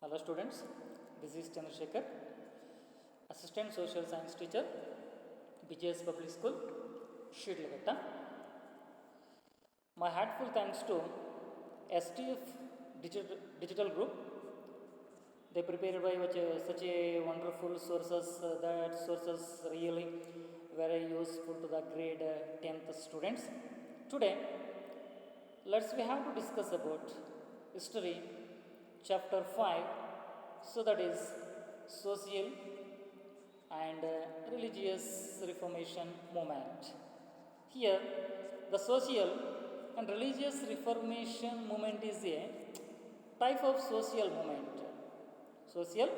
Hello students, this is Chandrasekhar, Assistant Social Science Teacher, BJS Public School, Shidlaghatta. My heartfelt thanks to STF Digital Group. They prepared by such a wonderful sources that sources really very useful to the grade 10th students. Today, we have to discuss about history chapter 5, so that is social and religious reformation movement. Here the social and religious reformation movement is a type of social movement. Social,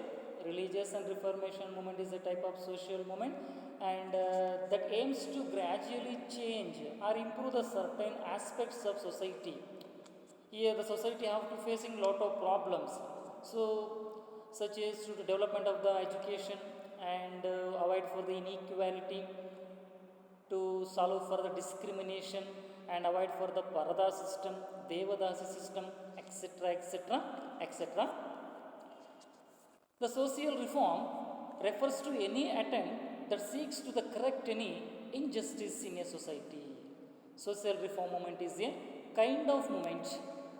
religious and reformation movement is a type of social movement, and that aims to gradually change or improve the certain aspects of society. Here the society have to facing lot of problems, so such as to the development of the education and avoid for the inequality, to solve for the discrimination and avoid for the parada system, devadasi system, etc., etc., etc. The social reform refers to any attempt that seeks to the correct any injustice in a society. Social reform movement is a kind of movement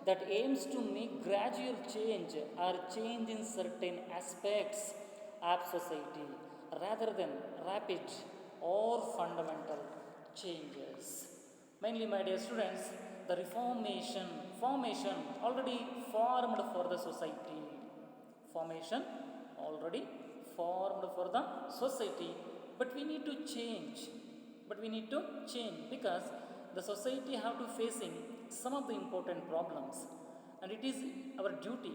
that aims to make gradual change or change in certain aspects of society rather than rapid or fundamental changes. Mainly, my dear students, the formation already formed for the society. Formation already formed for the society, but we need to change. Because the society have to facing some of the important problems, and it is our duty,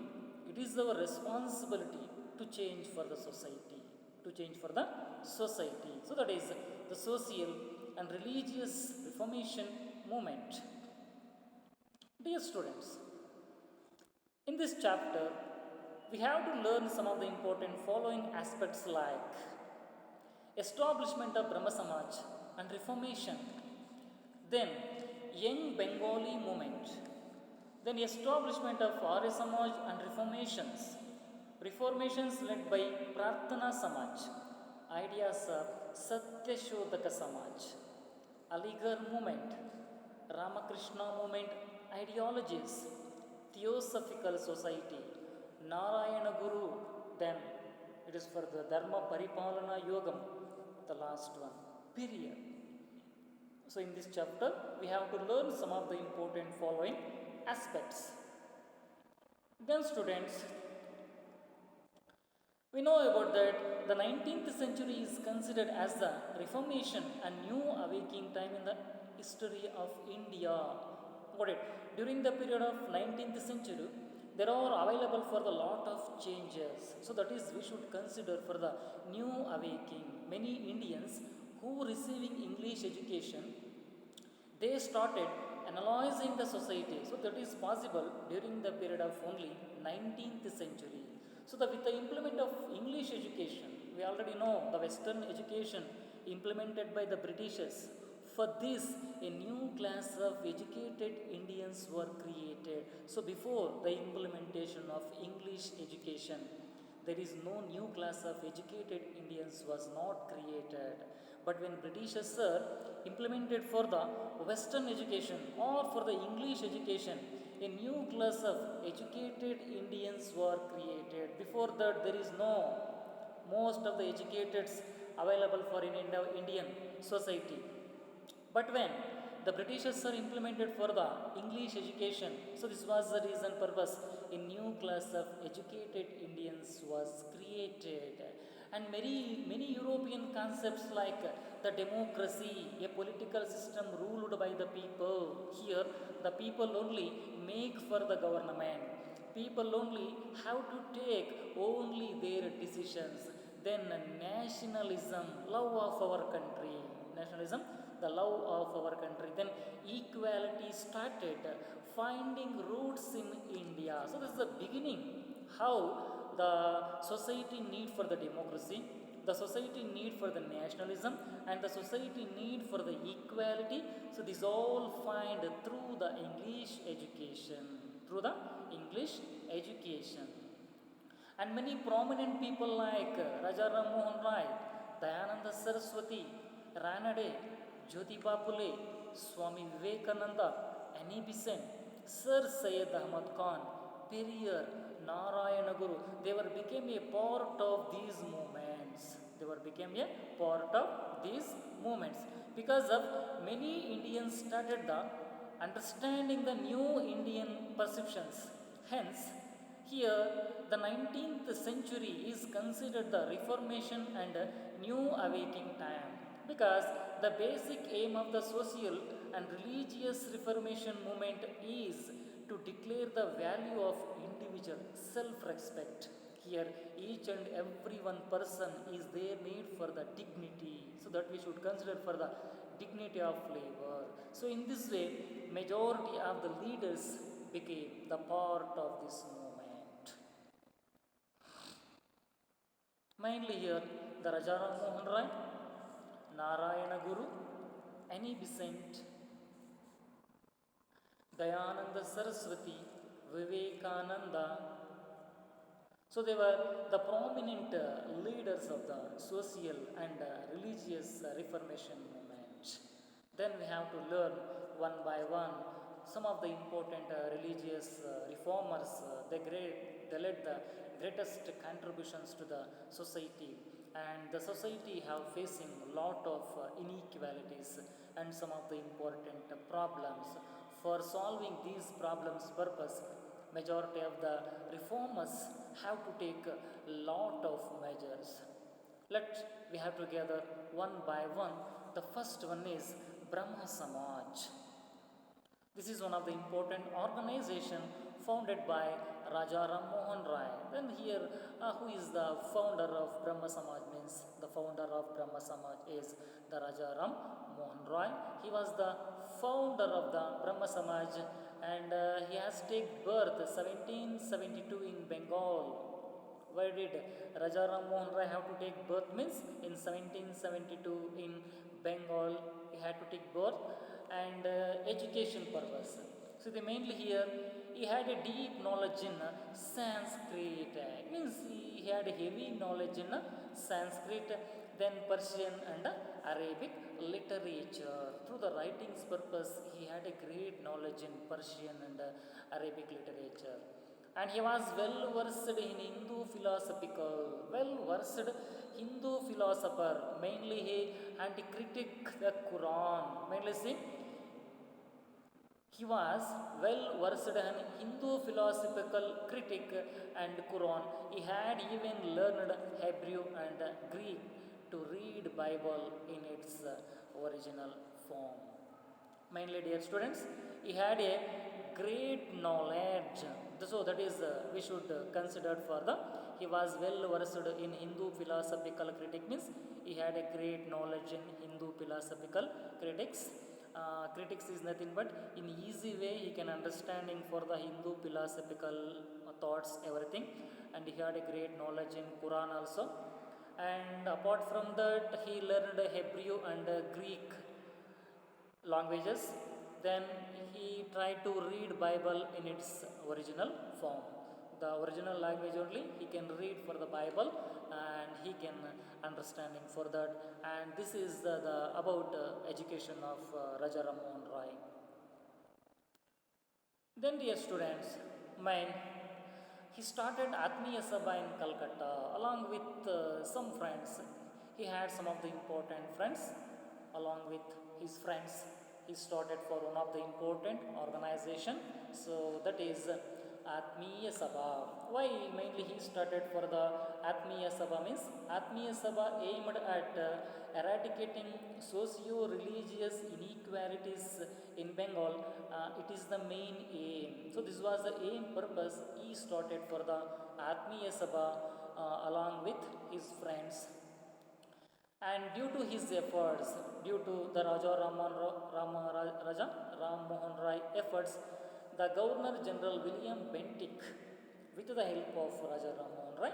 it is our responsibility to change for the society, so that is the social and religious reformation movement. Dear students, in this chapter we have to learn some of the important following aspects like establishment of Brahma Samaj and reformation, then young Bengali movement, then establishment of Arya Samaj and reformations led by Prarthana Samaj, ideas of Satyashodhaka Samaj, Aligarh movement, Ramakrishna movement, ideologies, Theosophical Society, Narayana Guru, then it is for the Dharma Paripalana Yogam, the last one, period. So, in this chapter, we have to learn some of the important following aspects. Then, students, we know about that the 19th century is considered as the Reformation and new awakening time in the history of India. Got it? During the period of 19th century, there are available for the lot of changes. So that is we should consider for the new awakening. Many Indians who receiving English education, they started analyzing the society. So that is possible during the period of only 19th century. So with the implement of English education, we already know the Western education implemented by the Britishers. For this, a new class of educated Indians were created. So before the implementation of English education, there is no new class of educated Indians was not created. But when Britishers sir implemented for the Western education or for the English education, a new class of educated Indians were created. Before that, there is no most of the educateds available for in Indian society. But when the Britishers are implemented for the English education, so this was the reason purpose, a new class of educated Indians was created. And many European concepts like the democracy, a political system ruled by the people. Here the people only make for the government, people only have to take only their decisions. Then nationalism, love of our country, nationalism, the love of our country. Then equality started finding roots in India. So this is the beginning how the society need for the democracy, the society need for the nationalism, and the society need for the equality. So this all find through the English education, through the English education. And many prominent people like Raja Ram Mohan Rai, Dayananda Saraswati, Ranade, Jyotiba Phule, Swami Vivekananda, Annie Besant, Sir Syed Ahmad Khan, Periyar, Narayana Guru, they were became a part of these movements. They were became a part of these movements. Because of many Indians started the understanding the new Indian perceptions. Hence, here, the 19th century is considered the Reformation and New Awakening time because the basic aim of the social and religious Reformation movement is to declare the value of individual self-respect. Here, each and every one person is their need for the dignity, so that we should consider for the dignity of labor. So, in this way, majority of the leaders became the part of this movement. Mainly here, the Rajaram Mohan Rai, Narayana Guru, Annie Besant, Dayananda Saraswati, Vivekananda. So they were the prominent leaders of the social and religious Reformation movement. Then we have to learn one by one some of the important religious reformers. They led the greatest contributions to the society, and the society have facing lot of inequalities and some of the important problems. For solving these problems purpose, majority of the reformers have to take a lot of measures. Let we have to gather one by one. The first one is Brahma Samaj. This is one of the important organization founded by Raja Ram Mohan Rai. Then here, who is the founder of Brahma Samaj means the founder of Brahma Samaj is the Raja Ram Mohan Rai. He was the founder of the Brahma Samaj, and he has taken birth 1772 in Bengal. Why did Raja Ram Mohan Rai have to take birth means in 1772 in Bengal he had to take birth, and education purpose. So the mainly here he had a deep knowledge in Sanskrit. Means he had a heavy knowledge in Sanskrit, then Persian and Arabic literature. Through the writings purpose, he had a great knowledge in Persian and Arabic literature. And he was well versed in Hindu philosophical, well versed Hindu philosopher. Mainly he and critic the Quran. Mainly see, he was well versed in Hindu philosophical critic and Quran. He had even learned Hebrew and Greek to read Bible in its original form. Mainly, dear students, he had a great knowledge. So that is we should consider for the. He was well versed in Hindu philosophical critic means he had a great knowledge in Hindu philosophical critics. Critics is nothing but in easy way he can understanding for the Hindu philosophical thoughts everything, and he had a great knowledge in Quran also. And apart from that, he learned Hebrew and Greek languages. Then he tried to read Bible in its original form, the original language only he can read for the Bible, and he can understanding for that. And this is the about education of Raja Ram Mohan Rai. Then, dear students, mine, he started Atmiya Sabha in Calcutta along with some friends. He had some of the important friends. Along with his friends, he started for one of the important organization. So that is Atmiya Sabha. Why mainly he started for the Atmiya Sabha means Atmiya Sabha aimed at eradicating socio-religious inequalities in Bengal. It is the main aim. So this was the aim purpose. He started for the Atmiya Sabha along with his friends. And due to his efforts, due to the Raja Ram Mohan Rai efforts, the Governor General William Bentinck, with the help of Raja Ram Mohan Rai,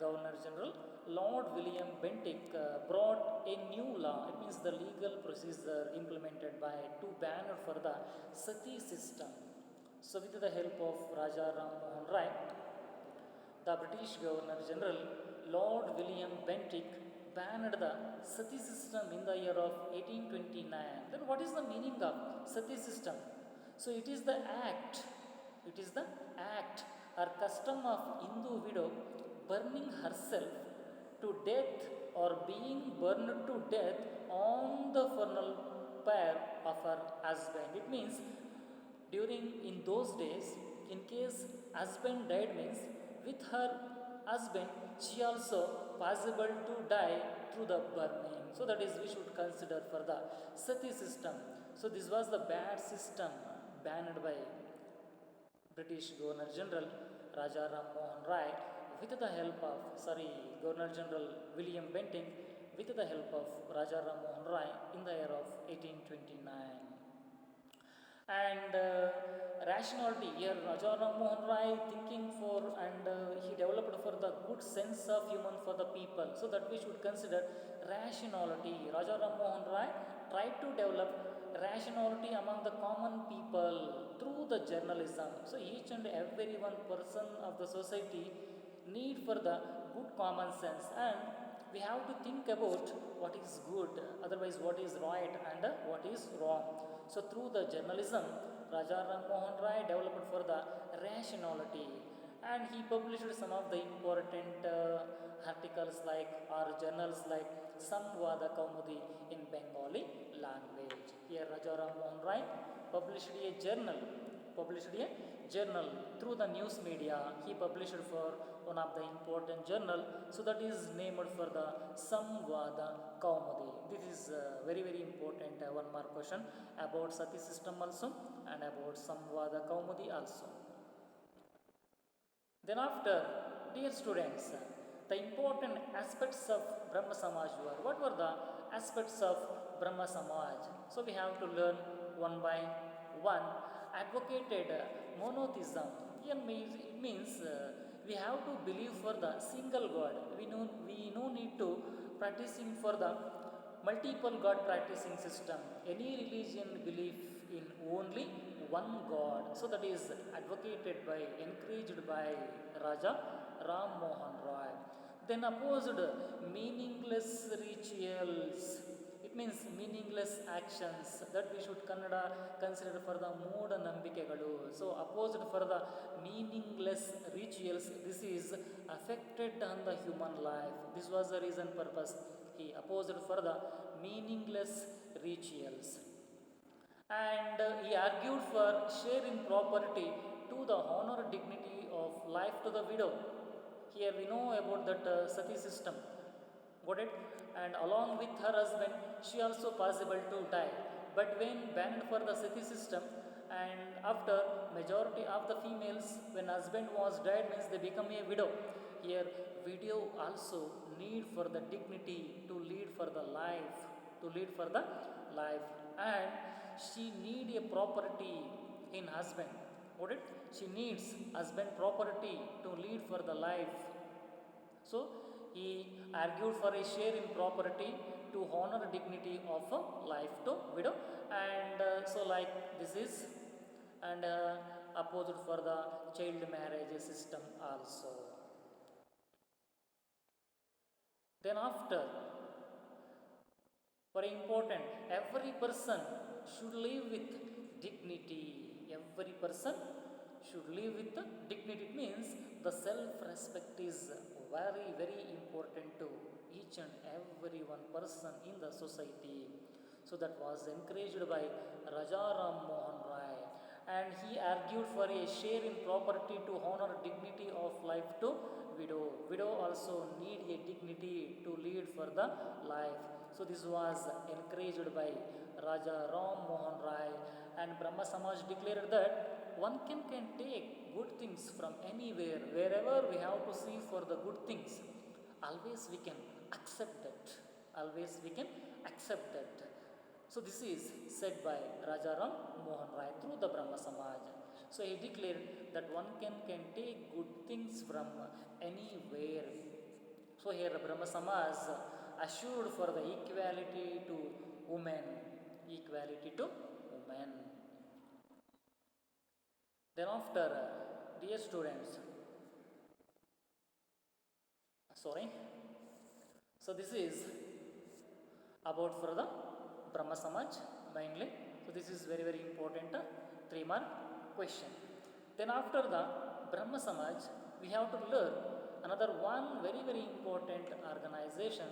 Governor General Lord William Bentinck brought a new law. It means the legal procedure implemented by to ban for the sati system. So with the help of Raja Ram Mohan Rai, the British Governor General Lord William Bentinck banned the sati system in the year of 1829. Then, what is the meaning of sati system? So, it is the act or custom of Hindu widow burning herself to death or being burned to death on the funeral pyre of her husband. It means during in those days, in case husband died means with her husband she also possible to die through the burning. So that is we should consider for the sati system. So this was the bad system banned by British Governor General Raja Ram Mohan Rai with the help of Governor General William Bentinck with the help of Raja Ram Mohan Rai in the year of 1829. And rationality here, Raja Ram Mohan Rai thinking for and he developed for the good sense of human for the people, so that we should consider rationality. Raja Ram Mohan Rai tried to develop rationality among the common people through the journalism. So each and every one person of the society need for the good common sense, and we have to think about what is good, otherwise what is right and what is wrong. So through the journalism, Raja Ram Mohan Rai developed for the rationality, and he published some of the important articles like or journals like Samvada Kaumudi in Bengali language. Here Raja Ram Mohan Rai published a journal through the news media. He published for one of the important journal, so that is named for the Samvada Kaumudi. This is very very important one more question about sati system also and about Samvada Kaumudi also. Then after, dear students, the important aspects of Brahma Samaj were. What were the aspects of Brahma Samaj? So we have to learn one by one. Advocated monotheism. Here it means we have to believe for the single God. We no need to practicing for the multiple God practicing system. Any religion believe in only one God. So that is advocated by, encouraged by Raja Ram Mohan Roy. Then opposed meaningless rituals. It means meaningless actions that we should consider for the Mooda Nambikegalu. So opposed for the meaningless rituals. This is affected on the human life. This was the reason purpose. He opposed for the meaningless rituals. And he argued for share in property to the honor dignity of life to the widow. Here we know about that sati system. Got it? And along with her husband, she also possible to die. But when banned for the sati system, and after majority of the females, when husband was died, means they become a widow. Here, widow also need for the dignity to lead for the life, and she need a property in husband. Got it? She needs husband property to lead for the life. So he argued for a share in property to honor dignity of a life to widow, and so like this is, and opposed for the child marriage system also. Then after, very important, every person should live with dignity. Every person should live with dignity. It means the self-respect is very very important to each and every one person in the society. So that was encouraged by Raja Ram Mohan Rai, and he argued for a share in property to honor dignity of life to widow. Widow also need a dignity to lead for the life. So this was encouraged by Raja Ram Mohan Rai, and Brahma Samaj declared that one can take good things from anywhere. Wherever we have to see for the good things, always we can accept that. So this is said by Raja Ram Mohan Rai through the Brahma Samaj. So he declared that one can take good things from anywhere. So here Brahma Samaj assured for the equality to women. Then after, dear students, Sorry. So this is about for the Brahma Samaj mainly. So this is very very important 3-mark question. Then after the Brahma Samaj, we have to learn another one very very important organization.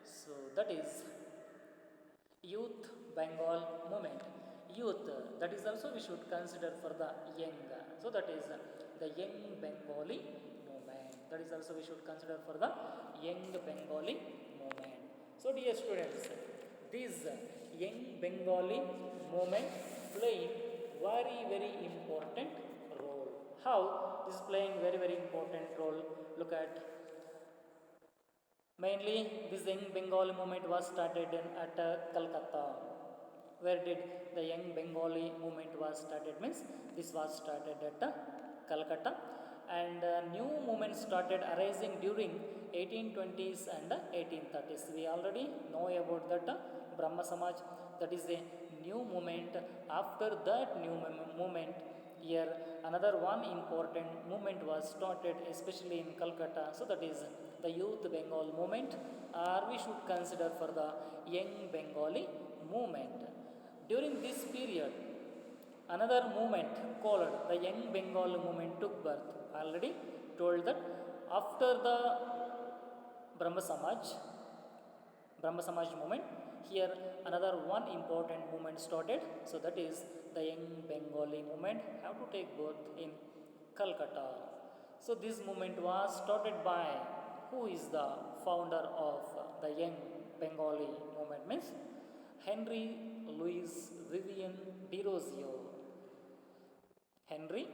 So that is Youth Bengal movement. Youth, that is also we should consider for the young. So that is the Young Bengali movement. That is also we should consider for the Young Bengali movement. So dear students, this Young Bengali movement playing very very important role. How this is playing very very important role? Look at mainly this Young Bengali movement was started at Calcutta. Where did the Young Bengali movement was started? Means this was started at Calcutta, and new movement started arising during 1820s and 1830s. We already know about that Brahma Samaj. That is a new movement. After that new movement, here another one important movement was started, especially in Calcutta. So that is the Youth Bengal movement, or we should consider for the Young Bengali movement. During this period, another movement called the Young Bengal movement took birth. I already told that after the Brahma Samaj movement, here another one important movement started. So that is the Young Bengali movement have to take birth in Calcutta. So this movement was started by who is the founder of the Young Bengali movement? Means Henry Louis Vivian Derozio. Henry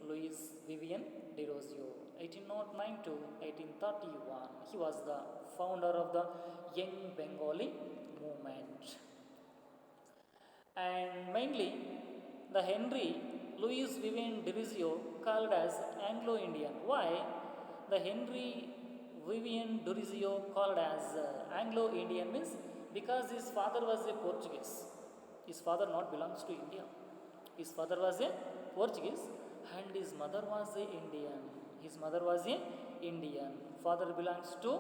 Louis Vivian Derozio, 1809 to 1831. He was the founder of the Young Bengali movement. And mainly the Henry Louis Vivian Derozio called as Anglo-Indian. Why the Henry Vivian Derozio called as Anglo-Indian? Means because his father was a Portuguese. His father not belongs to India. His father was a Portuguese and his mother was a Indian. His mother was a Indian. Father belongs to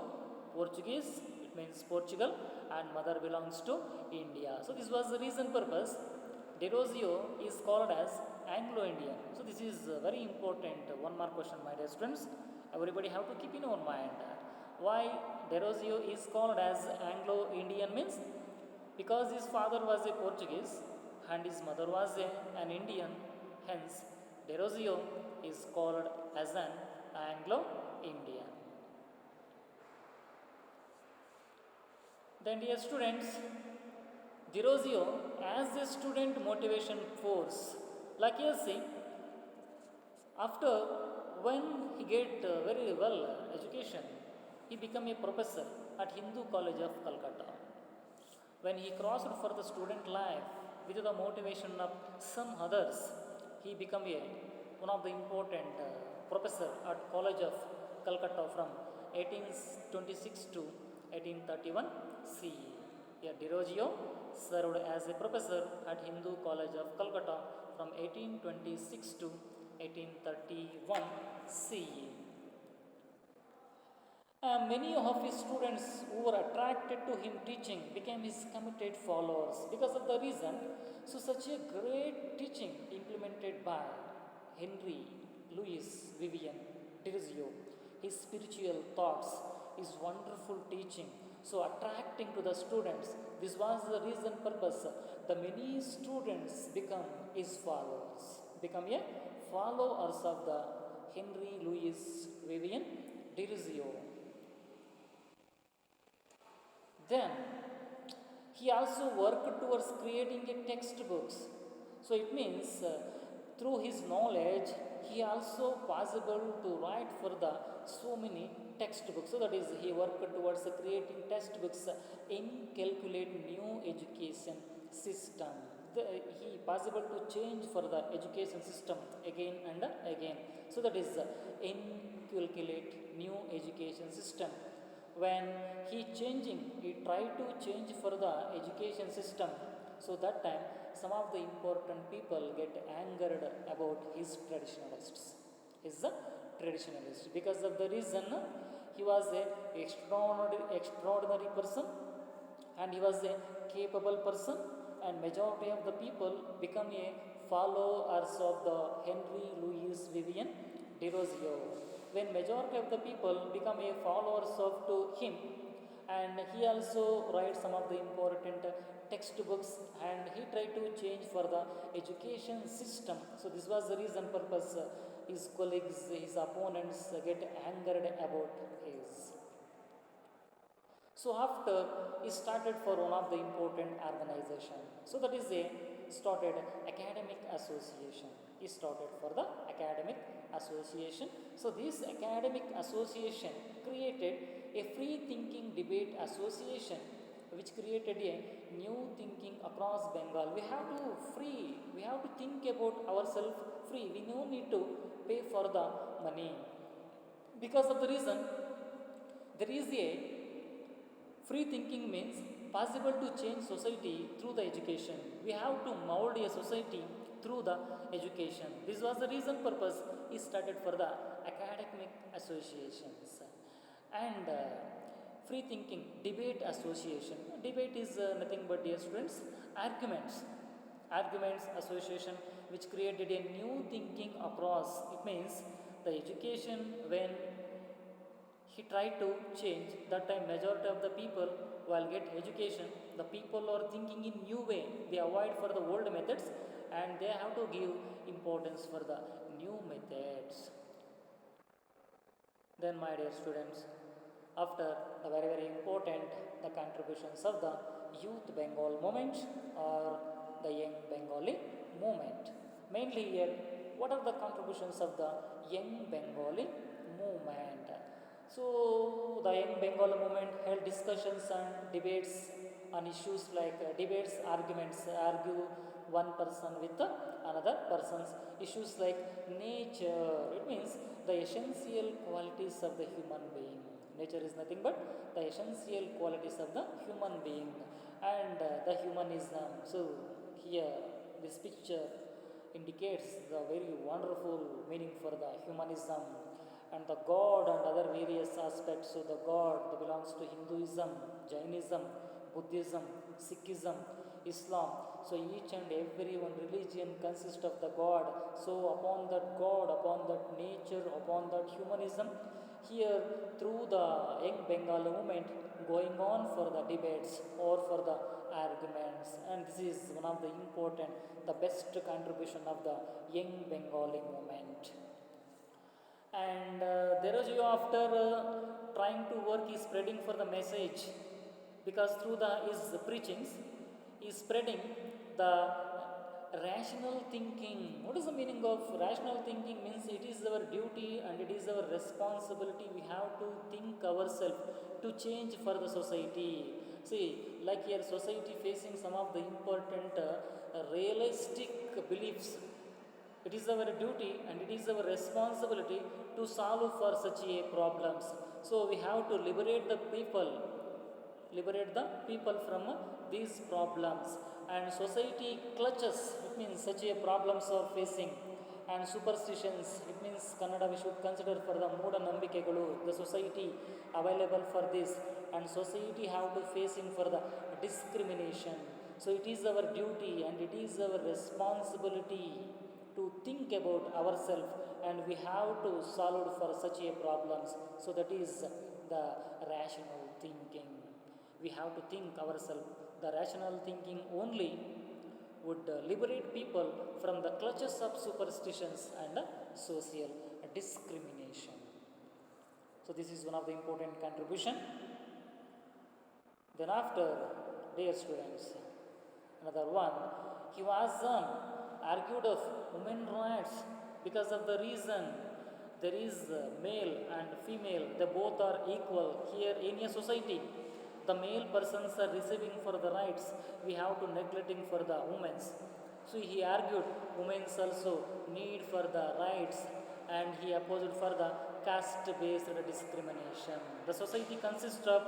Portuguese, it means Portugal, and mother belongs to India. So this was the reason purpose. Derozio is called as Anglo-Indian. So this is very important. One more question, my dear students. Everybody have to keep in your mind. Why Derozio is called as Anglo-Indian? Means because his father was a Portuguese and his mother was an Indian, hence Derozio is called as an Anglo-Indian. Then dear students, Derozio as a student motivation force, like you see, after when he get very well education, he became a professor at Hindu College of Calcutta. When he crossed for the student life with the motivation of some others, he became one of the important professor at College of Calcutta from 1826 to 1831 CE. Yeah, Derozio served as a professor at Hindu College of Calcutta from 1826 to 1831 CE. Many of his students who were attracted to him teaching became his committed followers because of the reason. So such a great teaching implemented by Henry Louis Vivian Derozio, his spiritual thoughts, his wonderful teaching, so attracting to the students. This was the reason purpose. The many students become his followers, become a followers of the Henry Louis Vivian Derozio. Then he also worked towards creating a textbooks. So it means through his knowledge, he also possible to write for the so many textbooks. So that is, he worked towards creating textbooks in calculate new education system. He possible to change for the education system again and again. So that is inculcate new education system. When he tried to change for the education system. So that time some of the important people get angered about his traditionalists. Is the traditionalist. Because of the reason He was a extraordinary person, and he was a capable person, and majority of the people become a followers of the Henry Louis Vivian Derozio. When majority of the people become a followers of to him, and he also writes some of the important textbooks, and he tried to change for the education system. So this was the reason purpose his colleagues, his opponents get angered about his. So after he started for one of the important organization. So that is a started academic association. He started for the academic association. So this academic association created a free thinking debate association, which created a new thinking across Bengal. We have to free, we have to think about ourselves free. We no need to pay for the money. Because of the reason, there is a free thinking means possible to change society through the education. We have to mold a society through the education. This was the reason purpose is started for the academic associations. And free thinking debate association. Debate is nothing but, dear students, arguments association, which created a new thinking across. It means the education, when he tried to change, that time majority of the people will get education, the people are thinking in new way, they avoid for the old methods, and they have to give importance for the new methods. Then my dear students, after the very important the contributions of the youth Bengal movement or the young Bengali movement, mainly here what are the contributions of the young Bengali movement? So the young Bengali movement held discussions and debates on issues like arguments, argue one person with another person's issues like nature. It means the essential qualities of the human being. Nature is nothing but the essential qualities of the human being, and the humanism. So here this picture indicates the very wonderful meaning for the humanism, and the God and other various aspects. So the God that belongs to Hinduism, Jainism, Buddhism, Sikhism, Islam. So each and every one religion consists of the God. So upon that God, upon that nature, upon that humanism, here through the young Bengal movement going on for the debates or for the arguments, and this is one of the important, the best contribution of the young Bengali movement. And there is you after trying to work is spreading for the message, because through the his preachings is spreading the rational thinking. What is the meaning of rational thinking? Means it is our duty and it is our responsibility. We have to think ourselves to change for the society. See, like here society facing some of the important realistic beliefs. It is our duty and it is our responsibility to solve for such a problems. So we have to liberate the people from these problems. And society clutches, it means such a problems are facing, and superstitions, it means Kannada we should consider for the Mooda Nambikegalu, the society available for this, and society have to facing for the discrimination. So it is our duty and it is our responsibility to think about ourselves, and we have to solve for such a problems. So that is the rational thinking. We have to think ourselves. The rational thinking only would liberate people from the clutches of superstitions and social discrimination. So this is one of the important contribution. Then after, dear students, another one, he was argued of women rights, because of the reason there is male and female, they both are equal here in a society. The male persons are receiving for the rights, we have to neglecting for the women's. So he argued women's also need for the rights, and he opposed for the caste based discrimination. The society consists of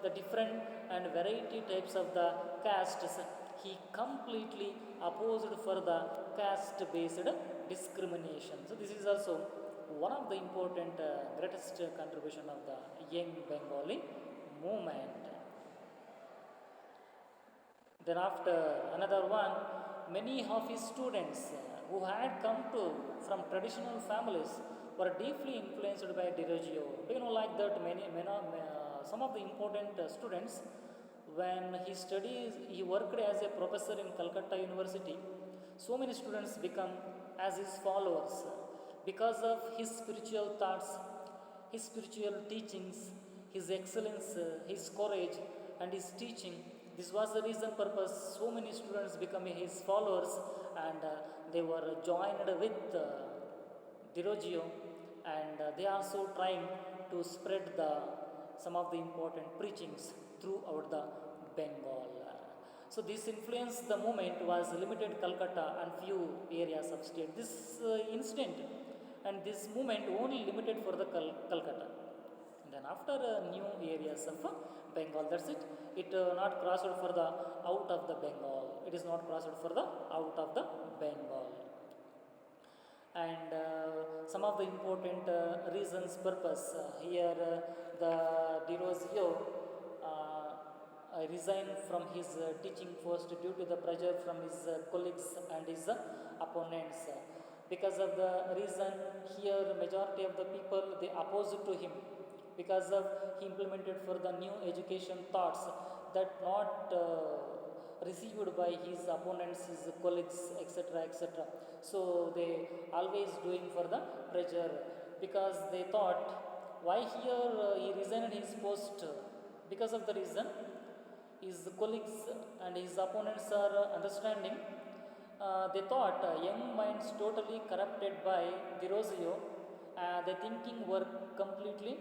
the different and variety types of the castes. He completely opposed for the caste based discrimination. So this is also one of the important greatest contribution of the young Bengali movement. Then after another one, many of his students who had come to from traditional families were deeply influenced by Dirogio. Do you know like that some of the important students when he studies, he worked as a professor in Calcutta University. So many students become as his followers because of his spiritual thoughts, his spiritual teachings, his excellence, his courage, and his teaching. This was the reason purpose so many students become his followers, and they were joined with Dirogio, and they also trying to spread the some of the important preachings throughout the Bengal. So this influence the movement was limited Calcutta and few areas of state. This incident and this movement only limited for the Calcutta. Then after new areas of Bengal, that's it. It not crossed for the out of the Bengal. It is not crossed for the out of the Bengal. And some of the important reasons purpose here the Dirogio resigned from his teaching post due to the pressure from his colleagues and his opponents. Because of the reason here, majority of the people they opposed to him because of he implemented for the new education thoughts that not received by his opponents, his colleagues, etc., etc. So they always doing for the pressure because they thought why here he resigned his post because of the reason his colleagues and his opponents are understanding. They thought young minds totally corrupted by Dirogio. The thinking were completely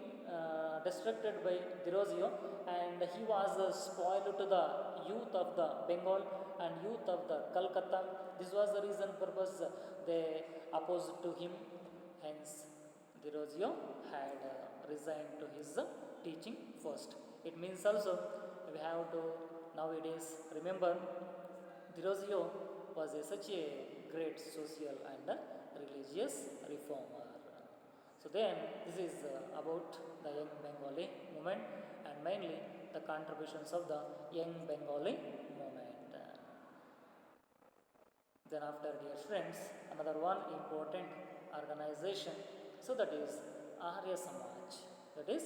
distracted by Dirogio, and he was spoiled to the youth of the Bengal and youth of the Calcutta. This was the reason purpose they opposed to him. Hence, Dirogio had resigned to his teaching first. It means also we have to nowadays remember Dirogio was such a great social and religious reformer. So then this is about the young Bengali movement and mainly the contributions of the young Bengali movement. Then after, dear friends, another one important organization, so that is Arya Samaj. That is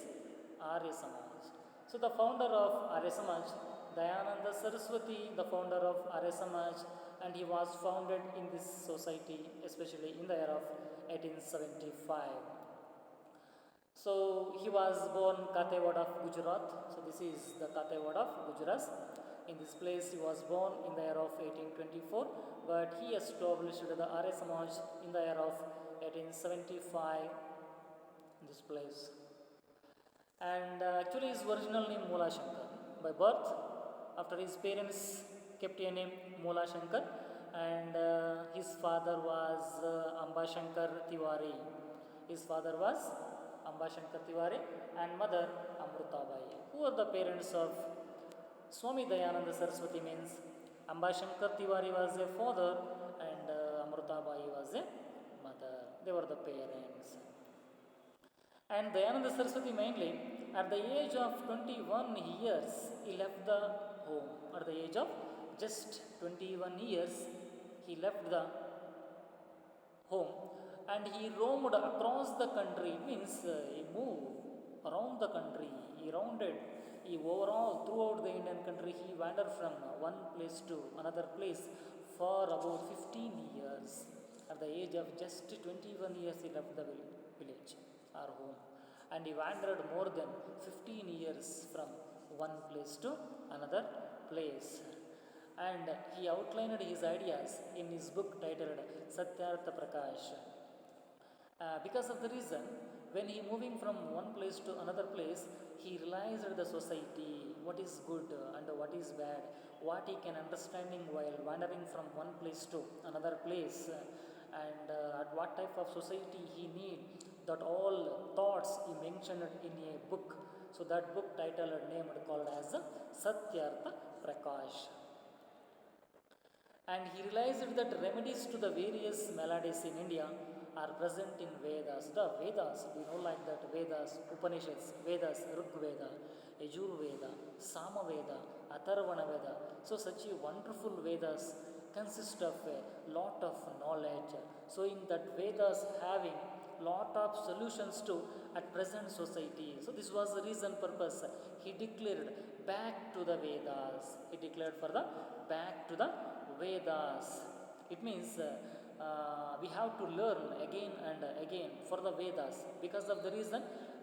Arya Samaj. So the founder of Arya Samaj, Dayananda Saraswati, the founder of Arya Samaj, and he was founded in this society, especially in the year of 1875. So he was born Kathiawad of Gujarat. So this is the Kathiawad of Gujarat. In this place he was born in the year of 1824, but he established the Arya Samaj in the year of 1875 in this place. And actually his original name Mula Shankar. By birth, after his parents kept a name Mula Shankar, and his father was Amba Shankar Tiwari. His father was Amba Shankar Tiwari and mother Amrutabai. Who are the parents of Swami Dayananda Saraswati means Amba Shankar Tiwari was a father and Amrutabai was a mother. They were the parents. And Dayananda Saraswati mainly at the age of 21 years he left the home. At the age of just 21 years he left the home and he roamed across the country, means he moved around the country, he rounded, he overall throughout the Indian country he wandered from one place to another place for about 15 years. At the age of just 21 years he left the village or home and he wandered more than 15 years from one place to another place. And he outlined his ideas in his book titled Satyartha Prakash. Because of the reason, when he moving from one place to another place, he realized the society, what is good and what is bad, what he can understanding while wandering from one place to another place, and at what type of society he need. That all thoughts he mentioned in a book. So that book title named called as Satyartha Prakash. And he realized that remedies to the various maladies in India are present in Vedas. The Vedas, we know like that Vedas, Upanishads, Vedas, Rig Veda, Yajur Veda, Sama Veda, Atharvana Veda. So such a wonderful Vedas consist of a lot of knowledge. So in that Vedas having lot of solutions to at present society. So this was the reason purpose. He declared back to the Vedas. He declared for the back to the Vedas. It means we have to learn again and again for the Vedas. Because of the reason,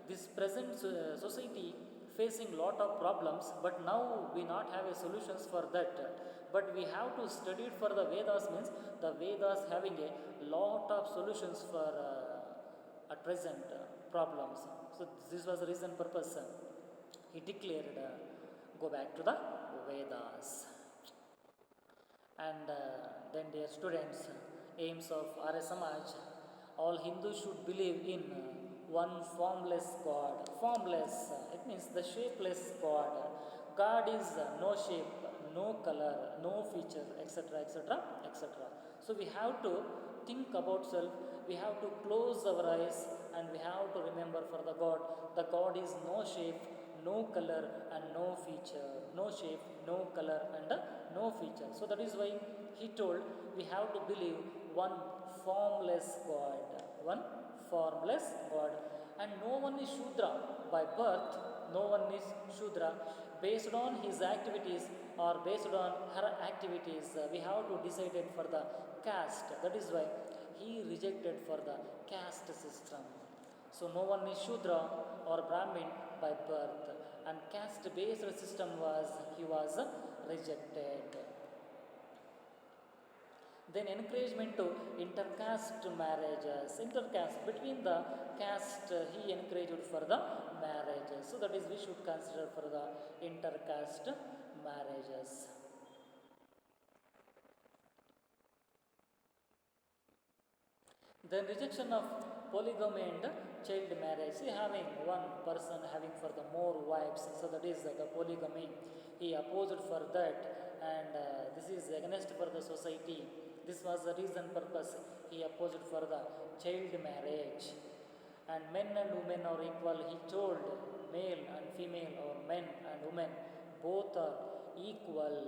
this present society facing lot of problems, but now we not have a solutions for that. But we have to study it for the Vedas means the Vedas having a lot of solutions for at present problems. So this was the reason purpose. He declared go back to the Vedas. And then dear students, aims of Arya Samaj, all Hindus should believe in one formless God. Formless, it means the shapeless God. God is no shape, no color, no feature, etc., etc., etc. So we have to think about self, we have to close our eyes and we have to remember for the God. The God is no shape, no color and no feature. No shape, no color and no feature. So that is why he told we have to believe one formless God. One formless God. And no one is Shudra by birth, no one is Shudra. Based on his activities or based on her activities, we have to decide it for the caste. That is why he rejected for the caste system. So no one is Shudra or Brahmin by birth, and caste based system he was rejected. Then encouragement to intercaste marriages, intercaste between the caste he encouraged for the marriages. So that is we should consider for the intercaste marriages. Then rejection of polygamy and child marriage. See, having one person having for the more wives, so that is the polygamy. He opposed for that, and this is against for the society. This was the reason purpose he opposed for the child marriage. And men and women are equal. He told male and female or men and women both are equal.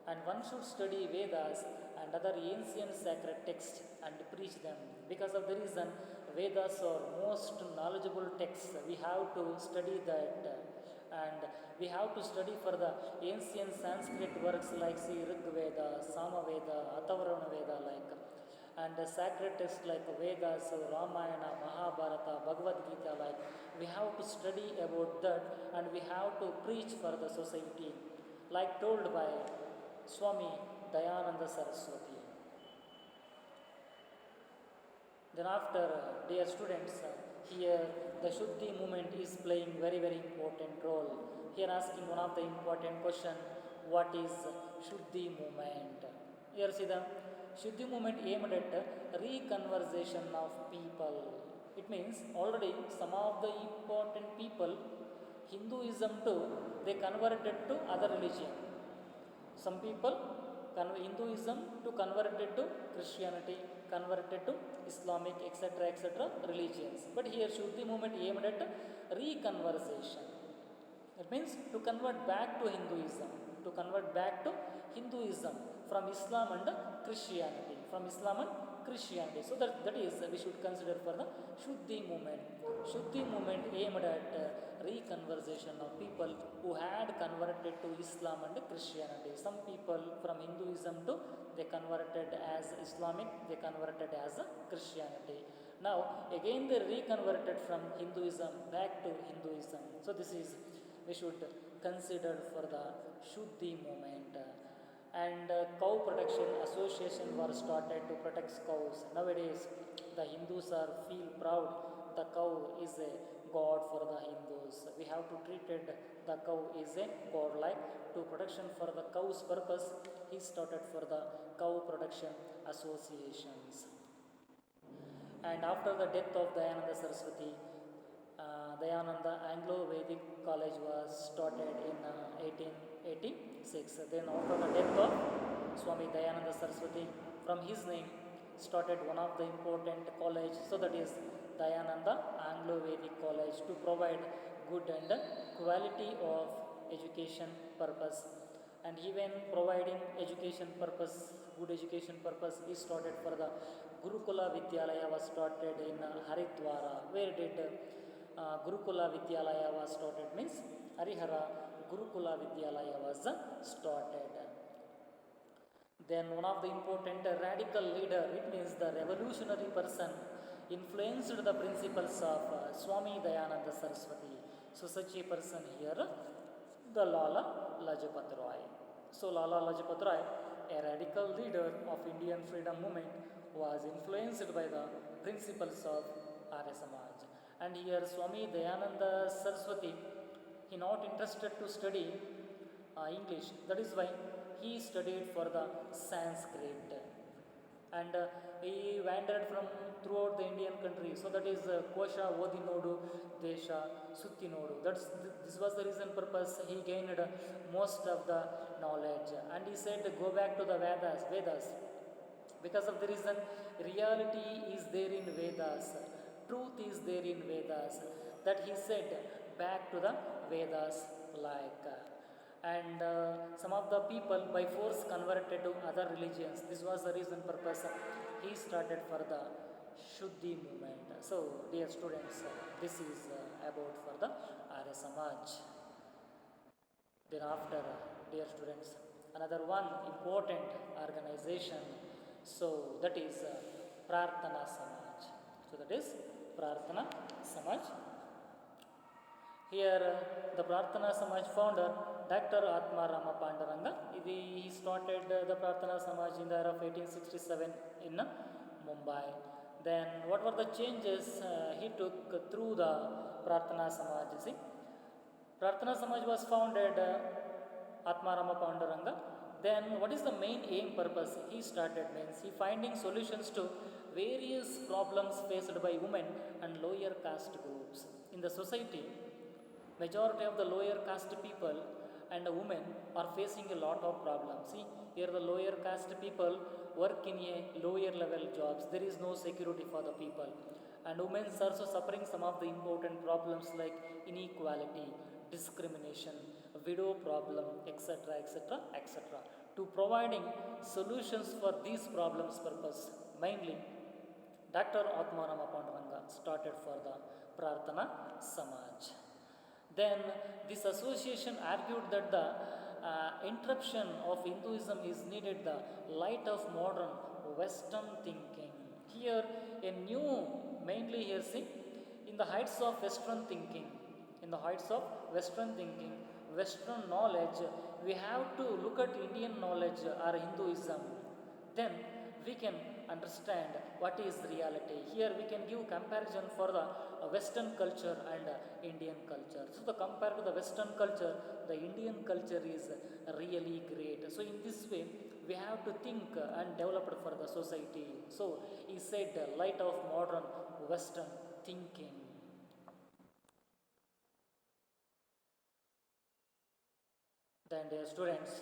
And one should study Vedas and other ancient sacred texts and preach them. Because of the reason Vedas are most knowledgeable texts, we have to study that. And we have to study for the ancient Sanskrit works like Rig Veda, Sama Veda, Atharvana Veda like, and the sacred texts like Vedas, Ramayana, Mahabharata, Bhagavad Gita like. We have to study about that and we have to preach for the society, like told by Swami Dayananda Saraswati. Then after, dear students, here the Shuddhi movement is playing very important role. Here asking one of the important question, what is Shuddhi movement? Here see the Shuddhi movement aimed at reconversation of people. It means already some of the important people, Hinduism too, they converted to other religion. Some people Hinduism to converted to Christianity, converted to Islamic, etc. religions. But here Shuddhi movement aimed at reconversation. It means to convert back to Hinduism, to convert back to Hinduism from Islam and Christianity, from Islam and Christianity. So that is we should consider for the Shuddhi movement. Shuddhi movement aimed at reconversation of people who had converted to Islam and Christianity. Some people from Hinduism to they converted as Islamic, they converted as Christianity. Now again they reconverted from Hinduism back to Hinduism. So this is we should consider for the Shuddhi movement. And cow protection association was started to protect cows. Nowadays the Hindus are feel proud the cow is a god for the Hindus. We have to treat the cow is a god like to protection for the cow's purpose. He started for the cow protection associations. And after the death of Dayananda Saraswati, Dayananda Anglo-Vedic College was started in 1886. Then after the death of Swami Dayananda Saraswati, from his name started one of the important college, so that is Dayananda Anglo-Vedic College, to provide good and quality of education purpose. And even providing education purpose, good education purpose is started for the Gurukula Vidyalaya was started in Haridwara. Where did Gurukula Vidyalaya was started means Harihara Gurukula Vidyalaya was started. Then one of the important radical leader, it means the revolutionary person, influenced the principles of Swami Dayananda Saraswati. So such a person here, the Lala Lajpat Rai. So Lala Lajpat Rai, a radical leader of Indian freedom movement, was influenced by the principles of Arya Samaj. And here Swami Dayananda Saraswati, he not interested to study English. That is why he studied for the Sanskrit. And he wandered from throughout the Indian country. So that is Kosha Odi Nodu, Desha Sutti Nodu. This was the reason purpose he gained most of the knowledge. And he said, go back to the Vedas. Because of the reason, reality is there in Vedas, truth is there in Vedas. That he said, back to the Vedas like. And some of the people by force converted to other religions. This was the reason purpose he started for the Shuddhi movement. So, dear students, this is about for the Arya Samaj. Thereafter, dear students, another one important organization. So that is Prarthana Samaj. So that is Prarthana Samaj. Here the Prarthana Samaj founder Dr. Atma Rama Panduranga. He started the Prarthana Samaj in the year of 1867 in Mumbai. Then what were the changes he took through the Prarthana Samaj? You see, Prarthana Samaj was founded Atma Rama Panduranga. Then what is the main aim purpose he started means he finding solutions to various problems faced by women and lower caste groups. In the society, majority of the lower caste people and women are facing a lot of problems. See, here the lower caste people work in a lower level jobs. There is no security for the people. And women are also suffering some of the important problems like inequality, discrimination, widow problem, etc., etc., etc. To providing solutions for these problems purpose, mainly Dr. Atma Rama Panduranga started for the Prarthana Samaj. Then this association argued that the interruption of Hinduism is needed the light of modern Western thinking. Here a new, mainly here see, in the heights of Western thinking, in the heights of Western thinking, Western knowledge, we have to look at Indian knowledge or Hinduism. Then we can understand what is reality. Here we can give comparison for the Western culture and Indian culture. So the compared to the Western culture, the Indian culture is really great. So in this way, we have to think and develop for the society. So he said, light of modern Western thinking. Then dear students,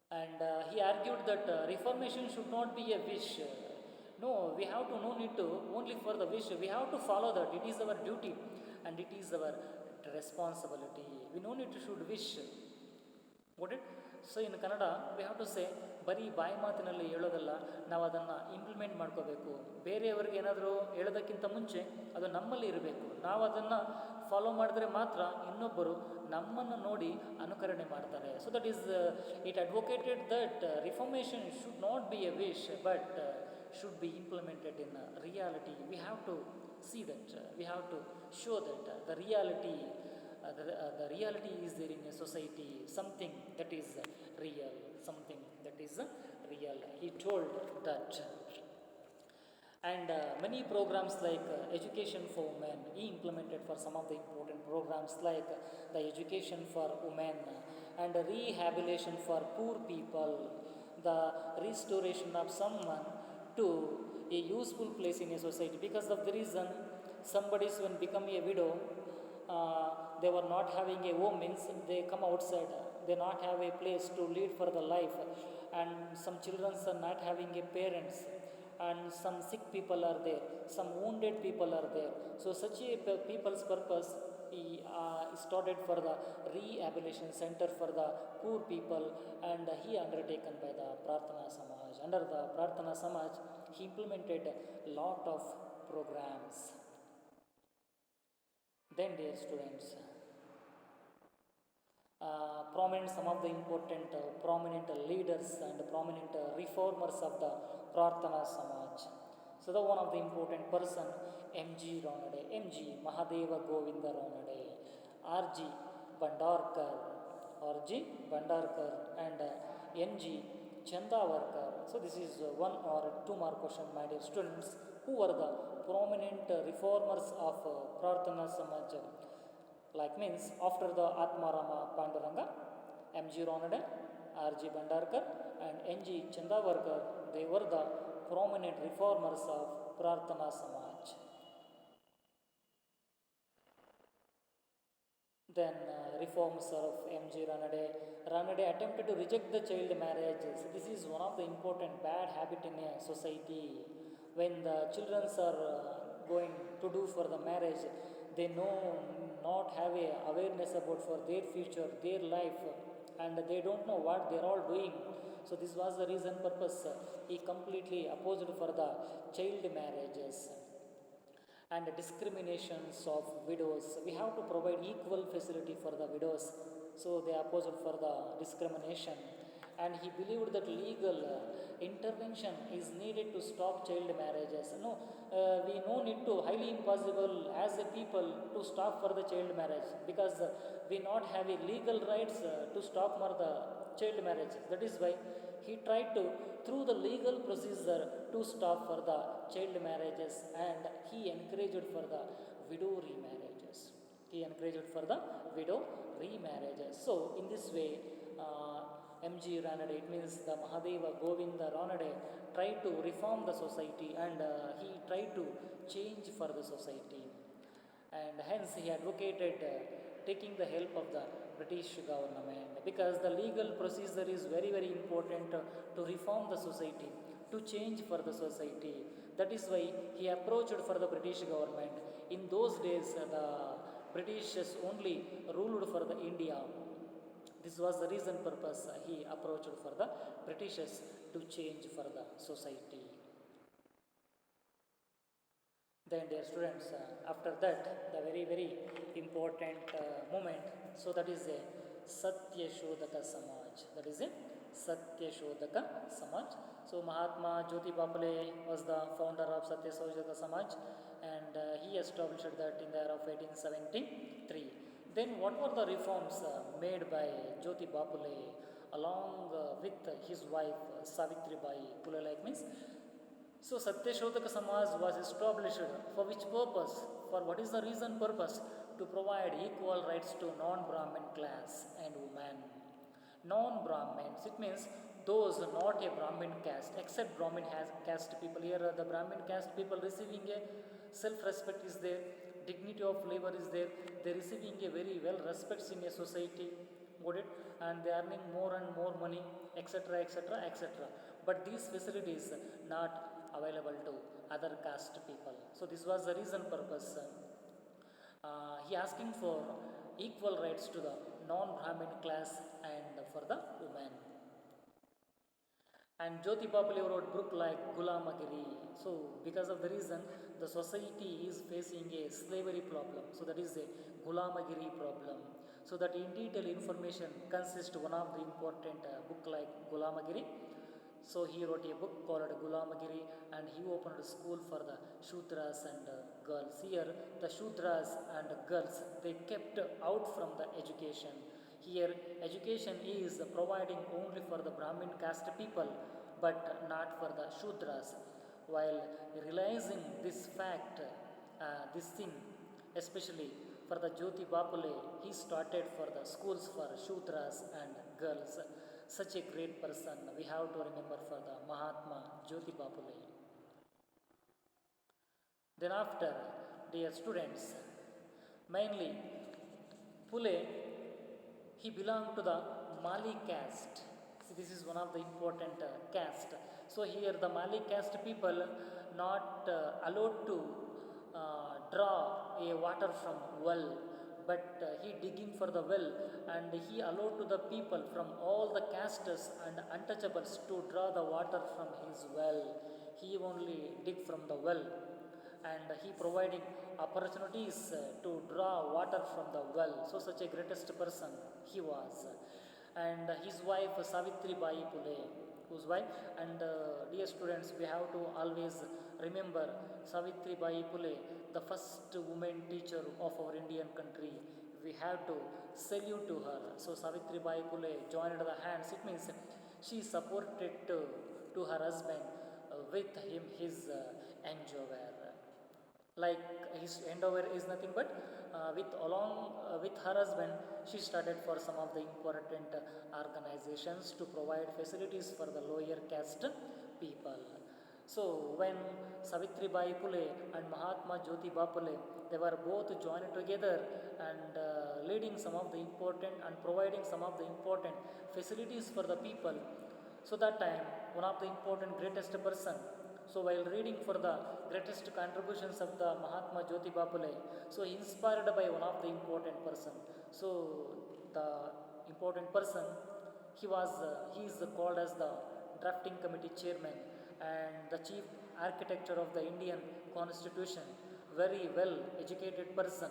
and he argued that reformation should not be a wish. No, we have to, no need to only for the wish. We have to follow that. It is our duty and it is our responsibility. We no need to should wish. Got it? So in Kannada we have to say ಬರೀ ಬಾಯಿ ಮಾತಿನಲ್ಲಿ ಹೇಳೋದಲ್ಲ, ನಾವು ಅದನ್ನು implement ಮಾಡ್ಕೋಬೇಕು. ಬೇರೆಯವರಿಗೆ ಏನಾದರೂ ಹೇಳೋದಕ್ಕಿಂತ ಮುಂಚೆ ಅದು ನಮ್ಮಲ್ಲಿ ಇರಬೇಕು. ನಾವು ಅದನ್ನು ಫಾಲೋ ಮಾಡಿದ್ರೆ ಮಾತ್ರ ಇನ್ನೊಬ್ಬರು ನಮ್ಮನ್ನು ನೋಡಿ ಅನುಕರಣೆ ಮಾಡ್ತಾರೆ. So that is it advocated that reformation should not be A wish but should be implemented in reality. We have to see that, we have to show that the reality the reality is there in a society, something that is real, something that is real. He told that. And many programs like education for women, he implemented for some of the important programs like the education for women and rehabilitation for poor people, the restoration of someone to a useful place in a society. Because of the reason somebody is when become a widow, they were not having a home, means they come outside, they not have a place to lead for the life, and some children are not having a parents, and some sick people are there, some wounded people are there. So such a people's purpose he started for the rehabilitation center for the poor people, and he undertaken by the Prarthana Samaj. Under the Prarthana Samaj, he implemented a lot of programs. Then, dear students, prominent some of the important prominent leaders and prominent reformers of the Prarthana Samaj. So the one of the important person, M.G. Ranade, M.G. Mahadeva Govinda Ranade, R.G. Bhandarkar, R.G. Bhandarkar, and N.G. Chandavarkar. So this is one or two more question, my dear students. Who were the prominent reformers of Prarthana Samaj? Like means after the Atmarama Panduranga, M.G. Ranade, R.G. Bhandarkar, and N.G. Chandavarkar, they were the prominent reformers of Prarthana Samaj. Then reforms of M.G. Ranade. Ranade attempted to reject the child marriages. This is one of the important bad habit in a society. When the children are going to do for the marriage, they know not have a awareness about for their future, their life, and they don't know what they are all doing. So this was the reason purpose he completely opposed for the child marriages and discriminations of widows. We have to provide equal facility for the widows. So they opposed for the discrimination, and he believed that legal intervention is needed to stop child marriages. No, we no need to, highly impossible as a people to stop for the child marriage, because we not have a legal rights to stop for the child marriage. That is why he tried to through the legal procedure to stop for the child marriages, and he encouraged for the widow remarriages. He encouraged for the widow remarriages. So in this way, M.G. Ranade, it means the Mahadeva Govinda Ranade, tried to reform the society, and he tried to change for the society, and hence he advocated taking the help of the British government, because the legal procedure is very very important to reform the society, to change for the society. That is why he approached for the British government. In those days, the British only ruled for the India. This was the reason purpose he approached for the Britishers to change for the society. Then, dear students, after that, the very very important moment. So that is a Satya Shodhaka Samaj. That is a Satya Shodhaka Samaj. So Mahatma Jyotiba Phule was the founder of Satya Shodhaka Samaj, and he established that in the year of 1873. Then what were the reforms made by Jyotiba Phule along with his wife Savitribai Phule? Like means, so Satya Shodhaka Samaj was established for which purpose? For what is the reason purpose? To provide equal rights to non-Brahmin class and women. Non-Brahmins, it means those not a Brahmin caste, except Brahmin has caste people. Here the Brahmin caste people receiving a self-respect is there, dignity of labor is there, they receiving a very well respects in a society, got it, and they earning more and more money, etc., etc., etc. But these facilities not available to other caste people. So this was the reason purpose. He asking for equal rights to the non-Brahmin class and for the women. And Jyotiba Phule wrote book like Gulamagiri. So because of the reason, the society is facing a slavery problem. So that is a Gulamagiri problem. So that in detail information consists one of the important book like Gulamagiri. So he wrote a book called Gulamagiri, and he opened a school for the Shudras and girls. Here the Shudras and girls, they kept out from the education. Here education is providing only for the Brahmin caste people, but not for the Shudras. While realizing this fact, this thing, especially for the Jyotiba Phule, he started for the schools for Shudras and girls. Such a great person we have to remember for the Mahatma Jyotiba Phule. Then after, dear students, mainly Phule, he belonged to the Mali caste. See, this is one of the important caste. So here the Mali caste people not allowed to draw a water from well, but he digging for the well, and he allowed to the people from all the castes and untouchables to draw the water from his well. He only dig from the well, and he providing opportunities to draw water from the well. So such a greatest person he was. And his wife Savitri Bai Pule, whose wife, and dear students, we have to always remember Savitri Bai Pule, the first woman teacher of our Indian country. We have to salute to her. So Savitri Bai Pule joined the hands. It means she supported to her husband with him his endeavor. Like his endeavor is nothing but with along with her husband, she started for some of the important organizations to provide facilities for the lower caste people. So when Savitri Bai Pule and Mahatma Jyotiba Pule, they were both joined together and leading some of the important and providing some of the important facilities for the people. So that time, one of the important greatest person. So while reading for the greatest contributions of the Mahatma Jyotiba Phule, so inspired by one of the important person. So the important person, he is called as the drafting committee chairman and the chief architecture of the Indian constitution. Very well educated person,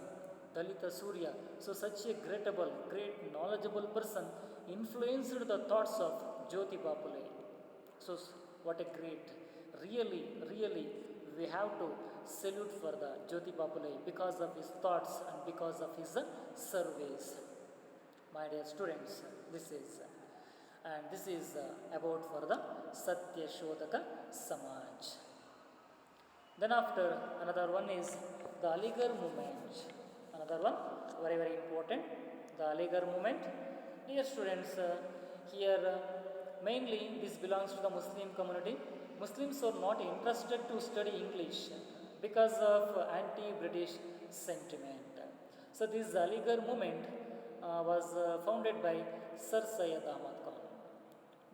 Dalita Surya. So such a great knowledgeable person influenced the thoughts of Jyotiba Phule. So what a great, really, we have to salute for the Jyotiba Phule because of his thoughts and because of his surveys. My dear students, this is about for the Satya Shodhaka Samaj. Then after, another one is the Aligarh movement. Another one, very important, the Aligarh movement. Dear students, here mainly this belongs to the Muslim community. Muslims are not interested to study English because of anti-British sentiment. So this Aligarh movement was founded by Sir Syed Ahmad Khan.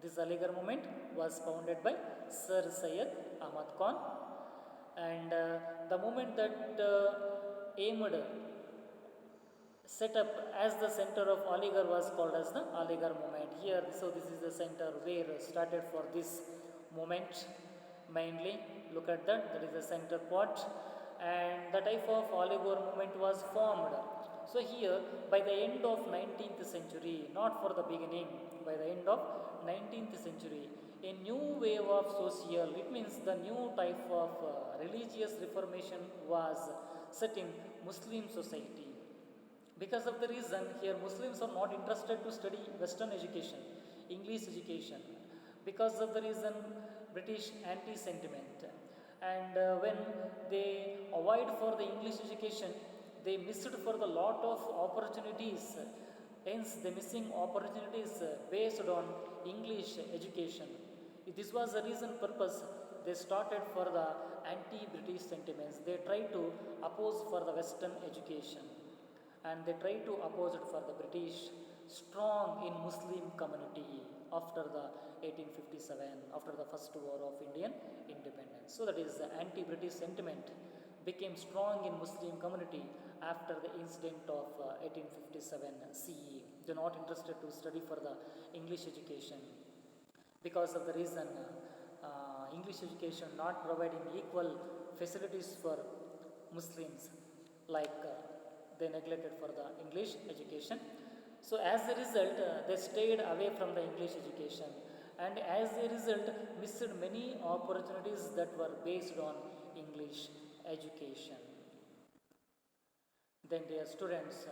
This Aligarh movement was founded by Sir Syed Ahmad Khan, and the movement that aimed set up as the center of Aligarh was called as the Aligarh movement. Here, so this is the center where started for this movement. Mainly, look at that. That is the center part, and the type of Aligarh movement was formed. So here, by the end of 19th century, not for the beginning, by the end of 19th century, a new wave of social, it means the new type of religious reformation was set in Muslim society. Because of the reason here Muslims are not interested to study Western education, English education. Because of the reason British anti-sentiment. And when they avoid for the English education, they missed for the lot of opportunities. Hence, the missing opportunities based on English education. This was the reason purpose they started for the anti-British sentiments. They tried to oppose for the Western education, and they tried to oppose it for the British strong in Muslim community after the 1857, after the first war of Indian independence. So that is the anti-British sentiment became strong in Muslim community after the incident of 1857 CE. They are not interested to study for the English education because of the reason English education not providing equal facilities for Muslims, like they neglected for the English education. So as a result, they stayed away from the English education, and as a result, missed many opportunities that were based on English education. Then, dear students,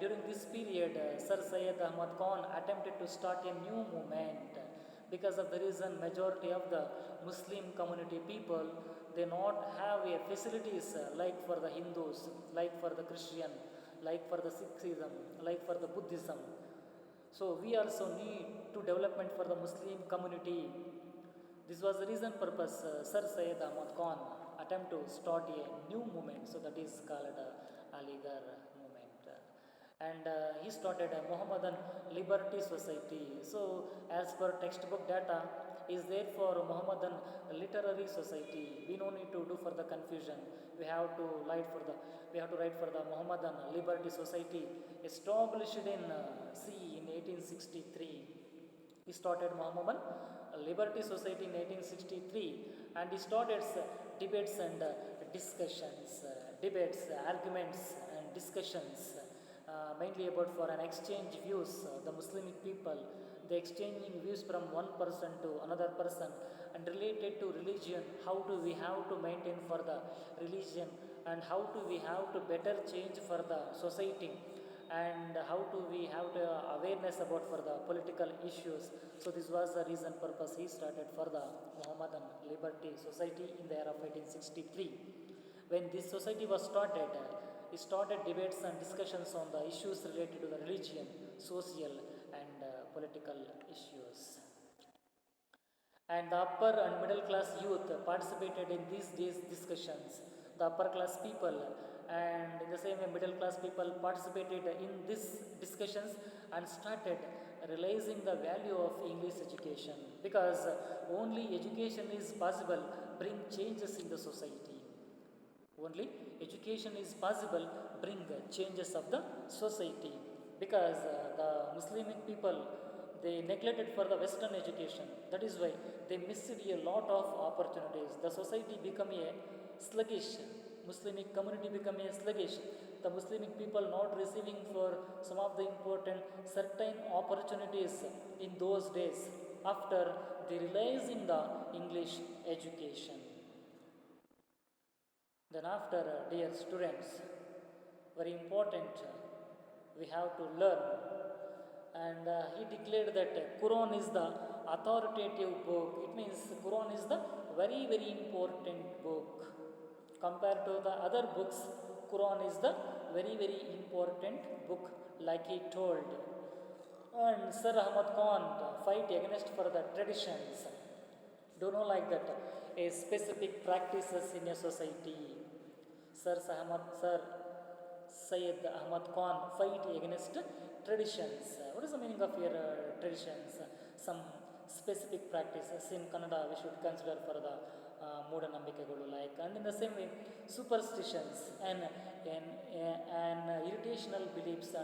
during this period, Sir Syed Ahmad Khan attempted to start a new movement because of the reason majority of the Muslim community people they not have a facilities like for the Hindus, like for the Christian, like for the Sikhism, like for the Buddhism. So we also need to development for the Muslim community. This was the reason purpose Sir Syed Ahmad Khan attempt to start a new movement. So that is called Aligarh movement. and he started a Mohammedan Liberty Society. So, as per textbook data, is there for Mohammedan Literary Society. We no need to do for the confusion. We have to write for the Mohammedan Liberty Society, established in in 1863. He started Mohammedan Liberty Society in 1863, and he started debates and debates, arguments and discussions, mainly about for an exchange views. The Muslimic people, they exchanging views from one person to another person, and related to religion. How do we have to maintain for the religion, and how do we have to better change for the society, and how do we have to awareness about for the political issues. So this was the reason purpose he started for the Mohammedan Liberty Society in the year of 1863. When this society was started, he started debates and discussions on the issues related to the religion, social and political issues. And the upper and middle class youth participated in these days discussions. The upper class people and in the same way middle class people participated in these discussions and started realizing the value of English education, because only education is possible bring changes in the society. Only education is possible bring changes of the society, because the Muslimic people, they neglected for the Western education. That is why they missed a lot of opportunities. The society become a sluggish. Muslimic community become a sluggish. The Muslimic people not receiving for some of the important certain opportunities in those days after they realize in the English education. Then after, dear students, very important, we have to learn. And he declared that Quran is the authoritative book. It means Quran is the very very important book. Compared to the other books, Quran is the very very important book, like he told. And Sir Ahmad Khan fight against for the traditions. Do not like that a specific practices in a society. Sir Syed Ahmad Khan fight against traditions. What is the meaning of your traditions? Some specific practices in Kannada we should consider for the Mooda Nambikagalu, like, and in the same way superstitions and irritational beliefs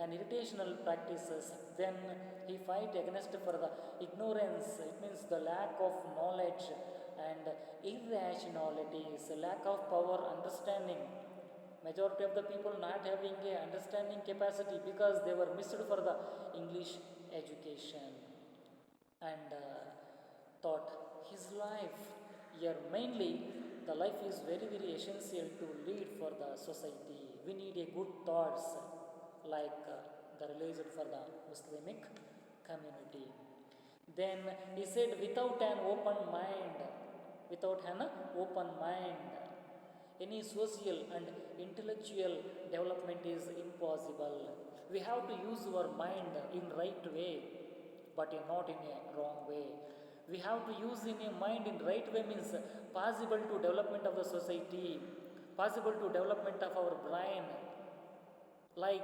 and irritational practices. Then he fight against for the ignorance. It means the lack of knowledge and irrationalities, lack of power, understanding. Majority of the people not having a understanding capacity because they were missed for the English education. And thought his life here, mainly the life is very very essential to lead for the society. We need a good thoughts, like the released for the Muslimic community. Then he said, without an open mind, any social and intellectual development is impossible. We have to use our mind in right way, but not in a wrong way. We have to use in a mind in right way, means possible to development of the society, possible to development of our brain, like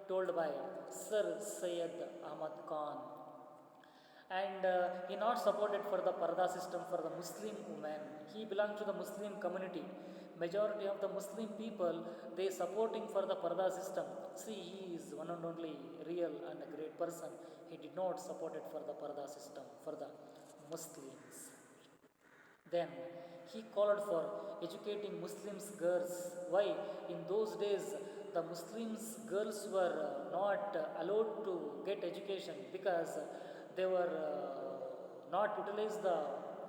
told by Sir Syed Ahmad Khan. And he not supported for the parda system for the Muslim women. He belonged to the Muslim community. Majority of the Muslim people, they supporting for the parda system. See, he is one and only real and a great person. He did not support it for the parda system for the Muslims. Then he called for educating Muslims girls. Why? In those days, the Muslims girls were not allowed to get education, because they were not utilize the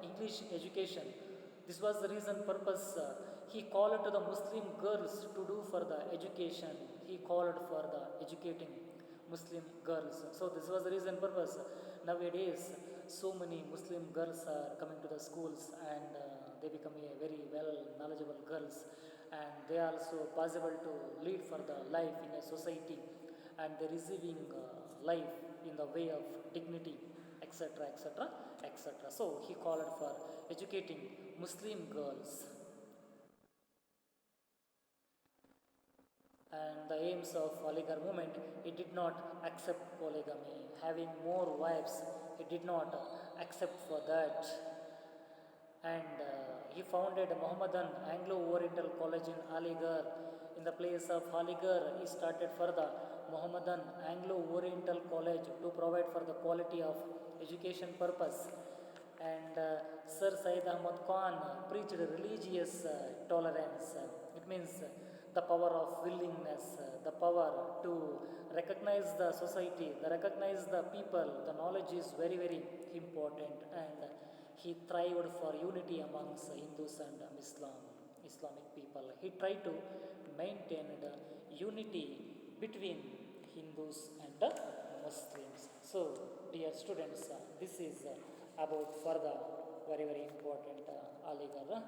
English education. This was the reason purpose. He called to the Muslim girls to do for the education. He called for the educating Muslim girls. So this was the reason purpose. Nowadays, so many Muslim girls are coming to the schools, and they become a very well knowledgeable girls, and they are also possible to lead for the life in a society, and they receiving life in the way of dignity, etc., etc., etc. So he called for educating Muslim girls. and the aims of Aligarh movement, he did not accept polygamy. Having more wives, he did not accept for that. And he founded Mohammedan Anglo-Oriental College in Aligarh. In the place of Aligarh, he started for the Mohammedan Anglo-Oriental College to provide for the quality of education purpose. And Sir Syed Ahmad Khan preached religious tolerance. It means the power of willingness, the power to recognize the society, the recognize the people. The knowledge is very, very important, and he thrived for unity amongst Hindus and Islamic people. He tried to maintain the unity between Hindus and the Muslims. So, dear students, this is about further very, very important Aligarh movement.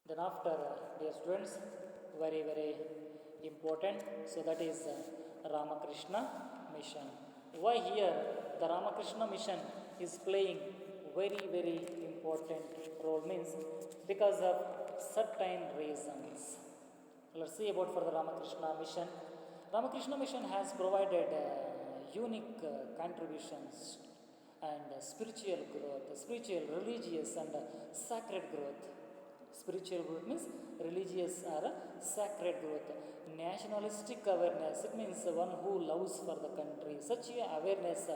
Then after, dear students, very, very important, so that is Ramakrishna mission. Why here the Ramakrishna mission is playing very, very important role means because of certain reasons. Let's see about for the Ramakrishna mission. Ramakrishna mission has provided unique contributions and spiritual growth, spiritual, religious and sacred growth. Spiritual growth means religious or sacred growth. Nationalistic awareness, it means one who loves for the country. Such awareness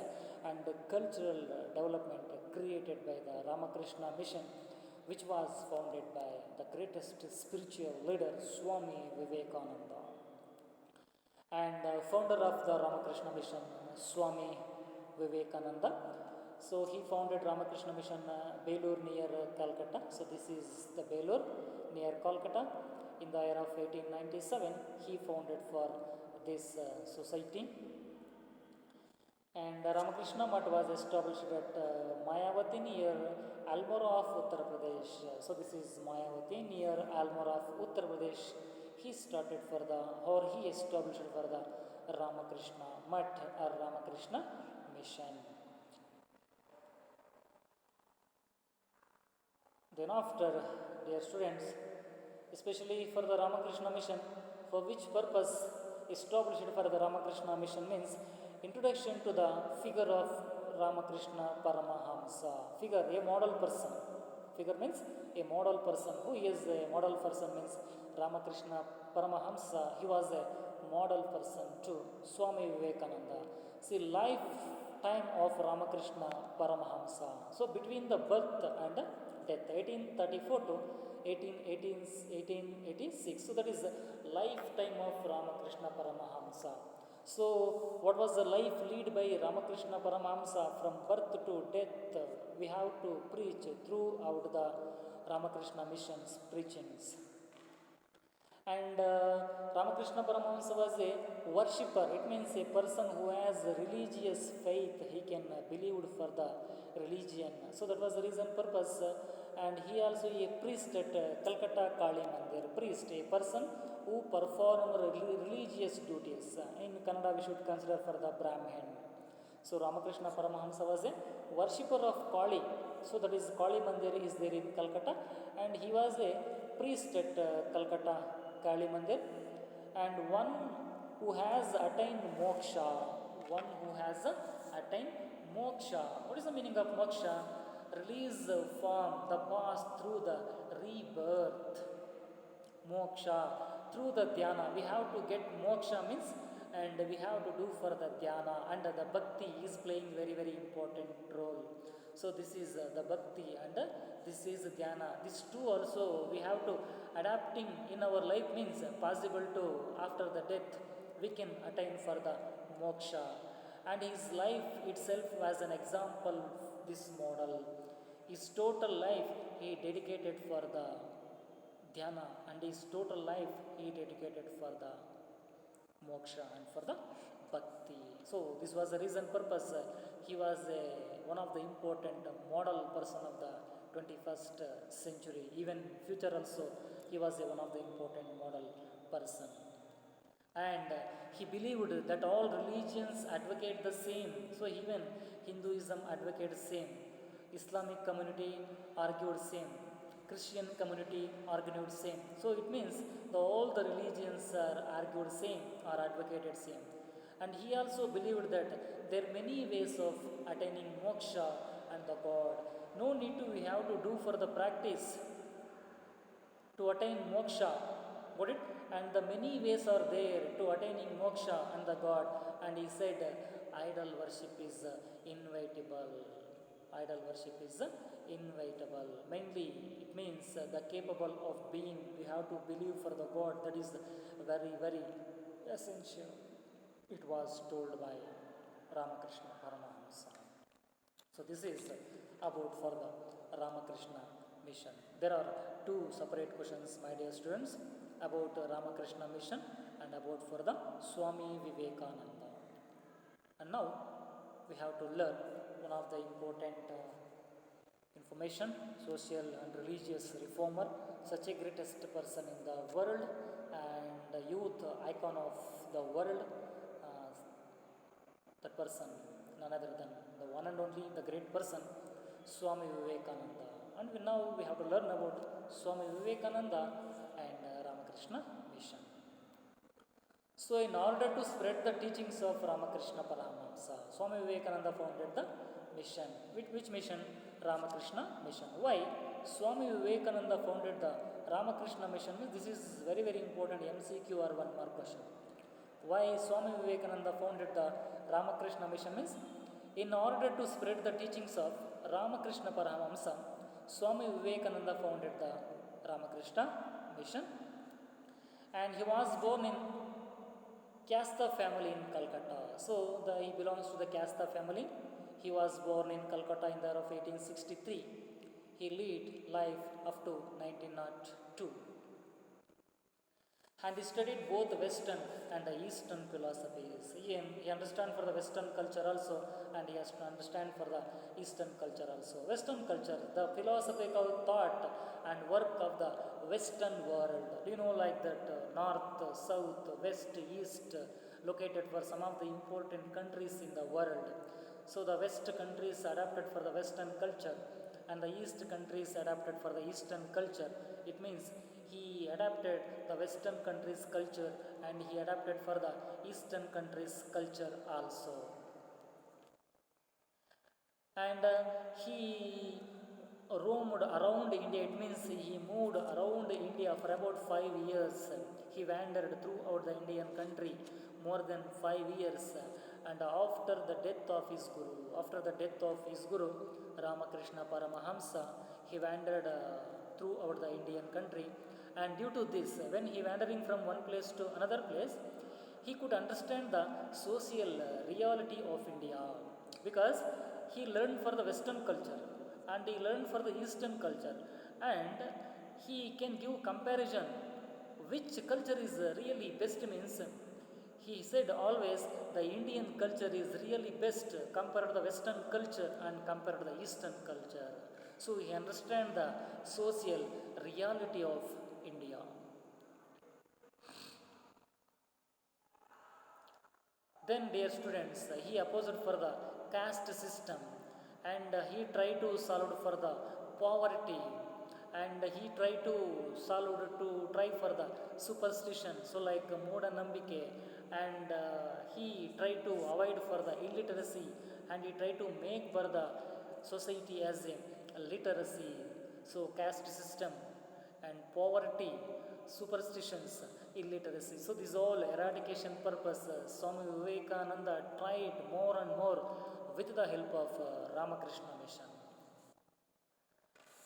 and cultural development created by the Ramakrishna mission, which was founded by the greatest spiritual leader Swami Vivekananda. And founder of the Ramakrishna mission, Swami Vivekananda. So he founded Ramakrishna mission Belur near Calcutta. So this is the Belur near Calcutta. In the year of 1897, he founded for this society. And Ramakrishna Math was established at Mayavati near Almora of Uttar Pradesh. So this is Mayavati near Almora of Uttar Pradesh. He started for the, or he established for the Ramakrishna Math or Ramakrishna mission. Then after, dear students, especially for the Ramakrishna mission, for which purpose established for the Ramakrishna mission means introduction to the figure of Ramakrishna Paramahamsa. Figure, a model person. Figure means a model person. Who is a model person means Ramakrishna Paramahamsa. He was a model person to Swami Vivekananda. See, lifetime of Ramakrishna Paramahamsa. So between the birth and death, 1834 to 1886. So that is the lifetime of Ramakrishna Paramahamsa. So what was the life lead by Ramakrishna Paramahamsa from birth to death? We have to preach throughout the Ramakrishna mission's preachings. And Ramakrishna Paramahamsa was a worshipper. It means a person who has religious faith. He can believe for the religion. So that was the reason purpose. And he also a priest at Calcutta Kali Mandir. Priest, a person who perform religious duties. In Kannada we should consider for the Brahmin. So Ramakrishna Paramahamsa was a worshipper of Kali. So that is Kali Mandir is there in Calcutta. And he was a priest at Calcutta Kali Mandir. And one who has attained moksha. One who has attained moksha. What is the meaning of moksha? Release from the past through the rebirth. Moksha through the dhyana. We have to get moksha means, and we have to do for the dhyana, and the bhakti is playing very, very important role. So this is the bhakti and this is dhyana. These two also we have to adapting in our life means possible to after the death we can attain for the moksha. And his life itself was an example of this model. His total life he dedicated for the dhyana, and his total life he dedicated for the moksha and for the bhakti. So this was the reason purpose. He was one of the important model person of the 21st century. Even future also he was one of the important model person. And he believed that all religions advocate the same. So even Hinduism advocated same. Islamic community argued same. Christian community argued same. So it means all the religions are argued same or advocated same. And he also believed that there are many ways of attaining moksha and the God. No need to we have to do for the practice to attain moksha. Got it? And the many ways are there to attaining moksha and the God. And he said, idol worship is inevitable. Idol worship is inevitable. Mainly, it means the capable of being. We have to believe for the God. That is very, very essential. It was told by Ramakrishna Paramahamsa. So this is about for the Ramakrishna mission. There are two separate questions, my dear students, about Ramakrishna mission and about for the Swami Vivekananda. And now we have to learn one of the important information, social and religious reformer, such a greatest person in the world and the youth icon of the world. That person, none other than the one and only, the great person, Swami Vivekananda. And now we have to learn about Swami Vivekananda and Ramakrishna mission. So in order to spread the teachings of Ramakrishna Paramahamsa, Swami Vivekananda founded the mission. Which mission? Ramakrishna mission. Why Swami Vivekananda founded the Ramakrishna mission? This is very, very important MCQ or one more question. Why Swami Vivekananda founded the Ramakrishna mission means, in order to spread the teachings of Ramakrishna Paramahamsa, Swami Vivekananda founded the Ramakrishna mission, and he was born in Casta family in Calcutta. So he belongs to the Casta family. He was born in Calcutta in the year of 1863. He lived life up to 1902. And he studied both Western and the Eastern philosophies. He understands for the Western culture also, and he has to understand for the Eastern culture also. Western culture, the philosophical thought and work of the Western world. Do you know like that North, South, West, East, located for some of the important countries in the world. So the West countries adapted for the Western culture, and the East countries adapted for the Eastern culture. It means he adapted the Western countries' culture and he adapted for the Eastern countries' culture also. And he roamed around India. It means he moved around India for about 5 years. He wandered throughout the Indian country more than 5 years. And after the death of his Guru, Ramakrishna Paramahamsa, he wandered throughout the Indian country. And due to this, when he wandering from one place to another place, he could understand the social reality of India, because he learned for the Western culture and he learned for the Eastern culture, and he can give comparison which culture is really best. Means he said always the Indian culture is really best compared to the Western culture and compared to the Eastern culture. So he understand the social reality of India. Then, dear students, he opposed for the caste system, and he tried to solve for the poverty, and he tried to try for the superstition, so like Moda Nambike, and he tried to avoid for the illiteracy, and he tried to make for the society as a literacy. So caste system and poverty, superstitions, illiteracy. So this all eradication purpose. Swami Vivekananda tried more and more with the help of Ramakrishna mission.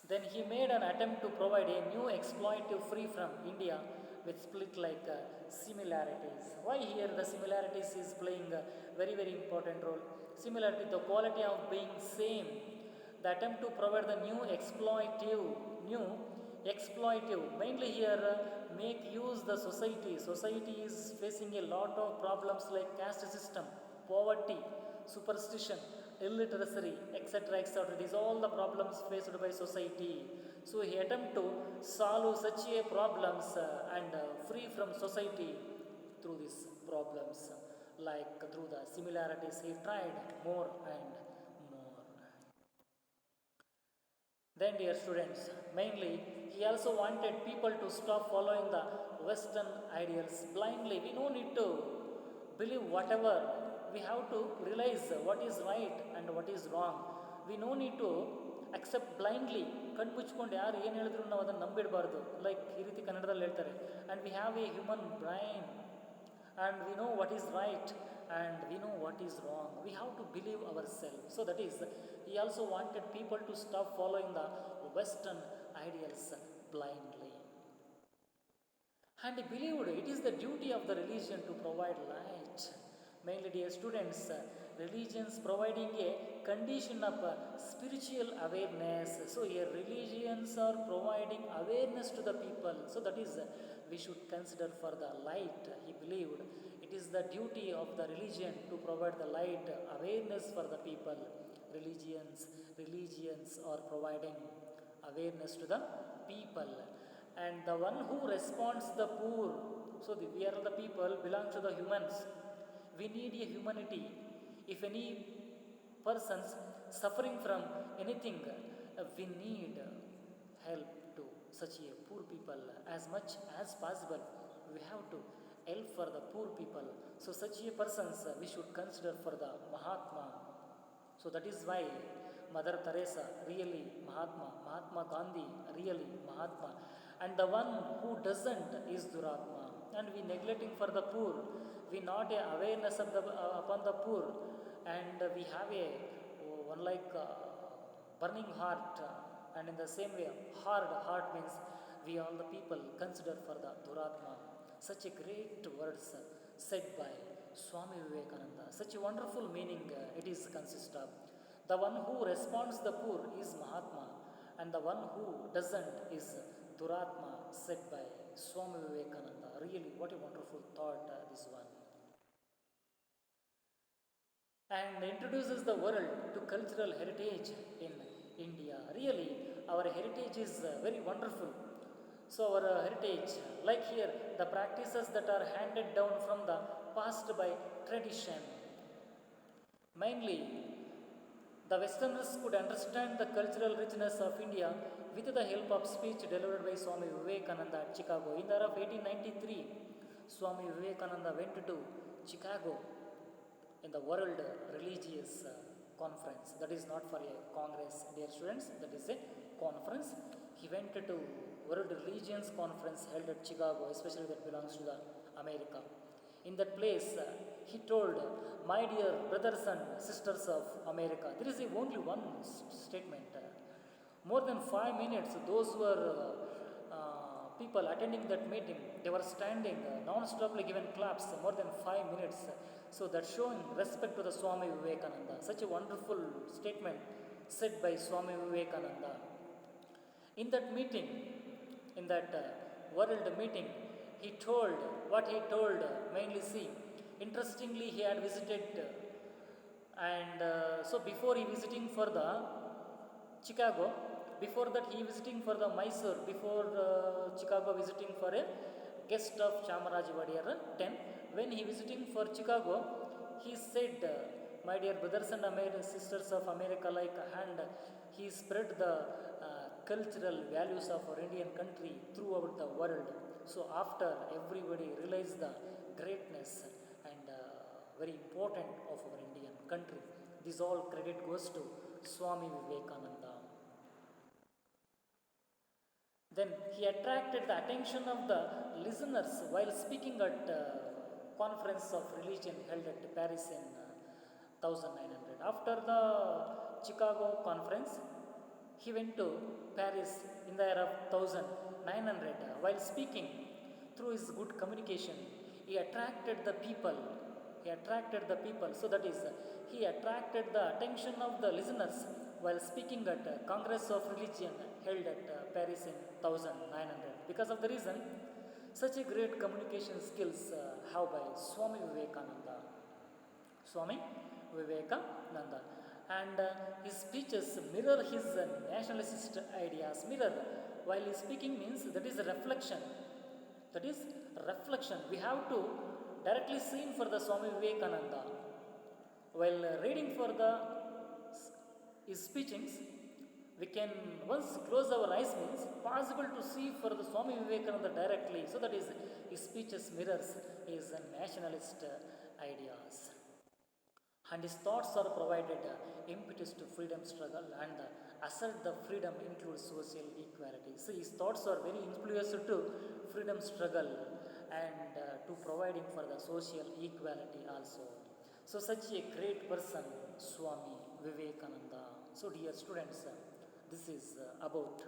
Then he made an attempt to provide a new exploitative free from India with split like similarities. Why here the similarities is playing a very, very important role. Similarity, the quality of being same. The attempt to provide the new exploitative, mainly here make use the society. Society is facing a lot of problems like caste system, poverty, superstition, illiteracy, etc., etc. These all the problems faced by society. So he attempt to solve such a problems and free from society through these problems, like through the similarities. He tried more and more. Then, dear students, mainly he also wanted people to stop following the Western ideals blindly. We no need to believe whatever. We have to realize what is right and what is wrong. We no need to accept blindly. ಕಣ್ಣು ಮುಚ್ಕೊಂಡು ಯಾರು ಏನು ಹೇಳಿದ್ರು ನಾವು ಅದನ್ನು ನಂಬಿಡಬಾರ್ದು. Like ಈ ರೀತಿ ಕನ್ನಡದಲ್ಲಿ ಹೇಳ್ತಾರೆ. And we have A human brain and we know what is right and we know what is wrong. We have to believe ourselves. So that is, he also wanted people to stop following the Western ideals blindly. And he believed it is the duty of the religion to provide light. Mainly, dear students, religions providing a condition of spiritual awareness. So here religions are providing awareness to the people. So that is, we should consider for the light. He believed it is the duty of the religion to provide the light, awareness for the people. Religions are providing awareness to the people. And the one who responds the poor, so we are the people belong to the humans. We need a humanity. If any persons suffering from anything, we need help to such a poor people as much as possible. We have to help for the poor people. So such a persons we should consider for the Mahatma. So that is why Mother Teresa really Mahatma Gandhi really Mahatma, and the one who doesn't is Duratma. And we neglecting for the poor, we not a awareness of the upon the poor, and we have a one like burning heart, and in the same way hard heart means we all the people consider for the Duratma. Such a great words said by Swami Vivekananda. Such a wonderful meaning it is consist of. The one who responds the poor is Mahatma, and the one who doesn't is Duratma, said by Swami Vivekananda. Really, what a wonderful thought this one. And introduces the world to cultural heritage in India. Really, our heritage is very wonderful. So our heritage, like here, the practices that are handed down from the past by tradition. Mainly, the Westerners could understand the cultural richness of India with the help of speech delivered by Swami Vivekananda at Chicago. In the year of 1893, Swami Vivekananda went to Chicago in the World Religious Conference. That is not for a congress, dear students, that is a conference. He went to World Religions Conference held at Chicago, especially that belongs to the America. In that place, he told, my dear brothers and sisters of America, there is only one statement. More than 5 minutes, those were people attending that meeting, they were standing non-stoply given claps, more than 5 minutes. So that showing respect to the Swami Vivekananda. Such a wonderful statement said by Swami Vivekananda. In that meeting, in that world meeting, he told what he told, mainly see, interestingly he had visited and so before he visiting for the Chicago, before that he visiting for the Mysore, before Chicago visiting for a guest of Chamaraj Vadiyar 10, when he visiting for Chicago, he said, my dear brothers and sisters of America, like hand, he spread the cultural values of our Indian country throughout the world. So after everybody realized the greatness and very important of our Indian country, this all credit goes to Swami Vivekananda. Then he attracted the attention of the listeners while speaking at conference of religion held at Paris in 1900. After the Chicago conference, he went to Paris in the year of 1900. While speaking, through his good communication, he attracted the people. So that is, he attracted the attention of the listeners while speaking at Congress of Religion held at Paris in 1900. Because of the reason, such a great communication skills have by Swami Vivekananda. And his speeches mirror his nationalist ideas. Mirror while he speaking means that is a reflection. We have to directly see for the Swami Vivekananda. While reading for the his speechings, We can once close our eyes means possible to see for the Swami Vivekananda directly. So that is his speeches mirrors his nationalist ideas. And his thoughts are provided impetus to freedom struggle and assert the freedom includes social equality. So his thoughts are very influential to freedom struggle and to providing for the social equality also. So such a great person, Swami Vivekananda. So dear students, this is about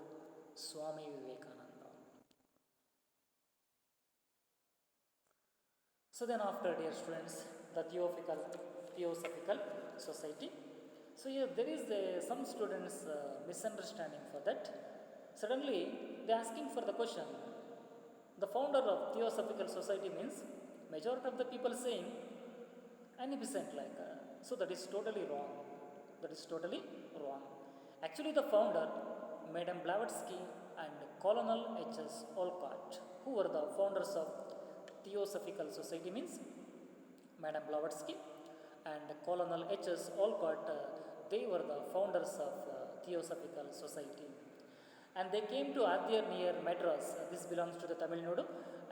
Swami Vivekananda. So then after, dear students, the Theosophical Society. So here there is some students misunderstanding for that. Suddenly they asking for the question. The founder of Theosophical Society means majority of the people saying Anibisent like. So that is totally wrong. That is totally wrong. Actually, the founder, Madame Blavatsky and Colonel H.S. Olcott, who were the founders of Theosophical Society, means Madame Blavatsky and Colonel H.S. Olcott, they were the founders of Theosophical Society. And they came to Adyar near Madras, this belongs to the Tamil Nadu,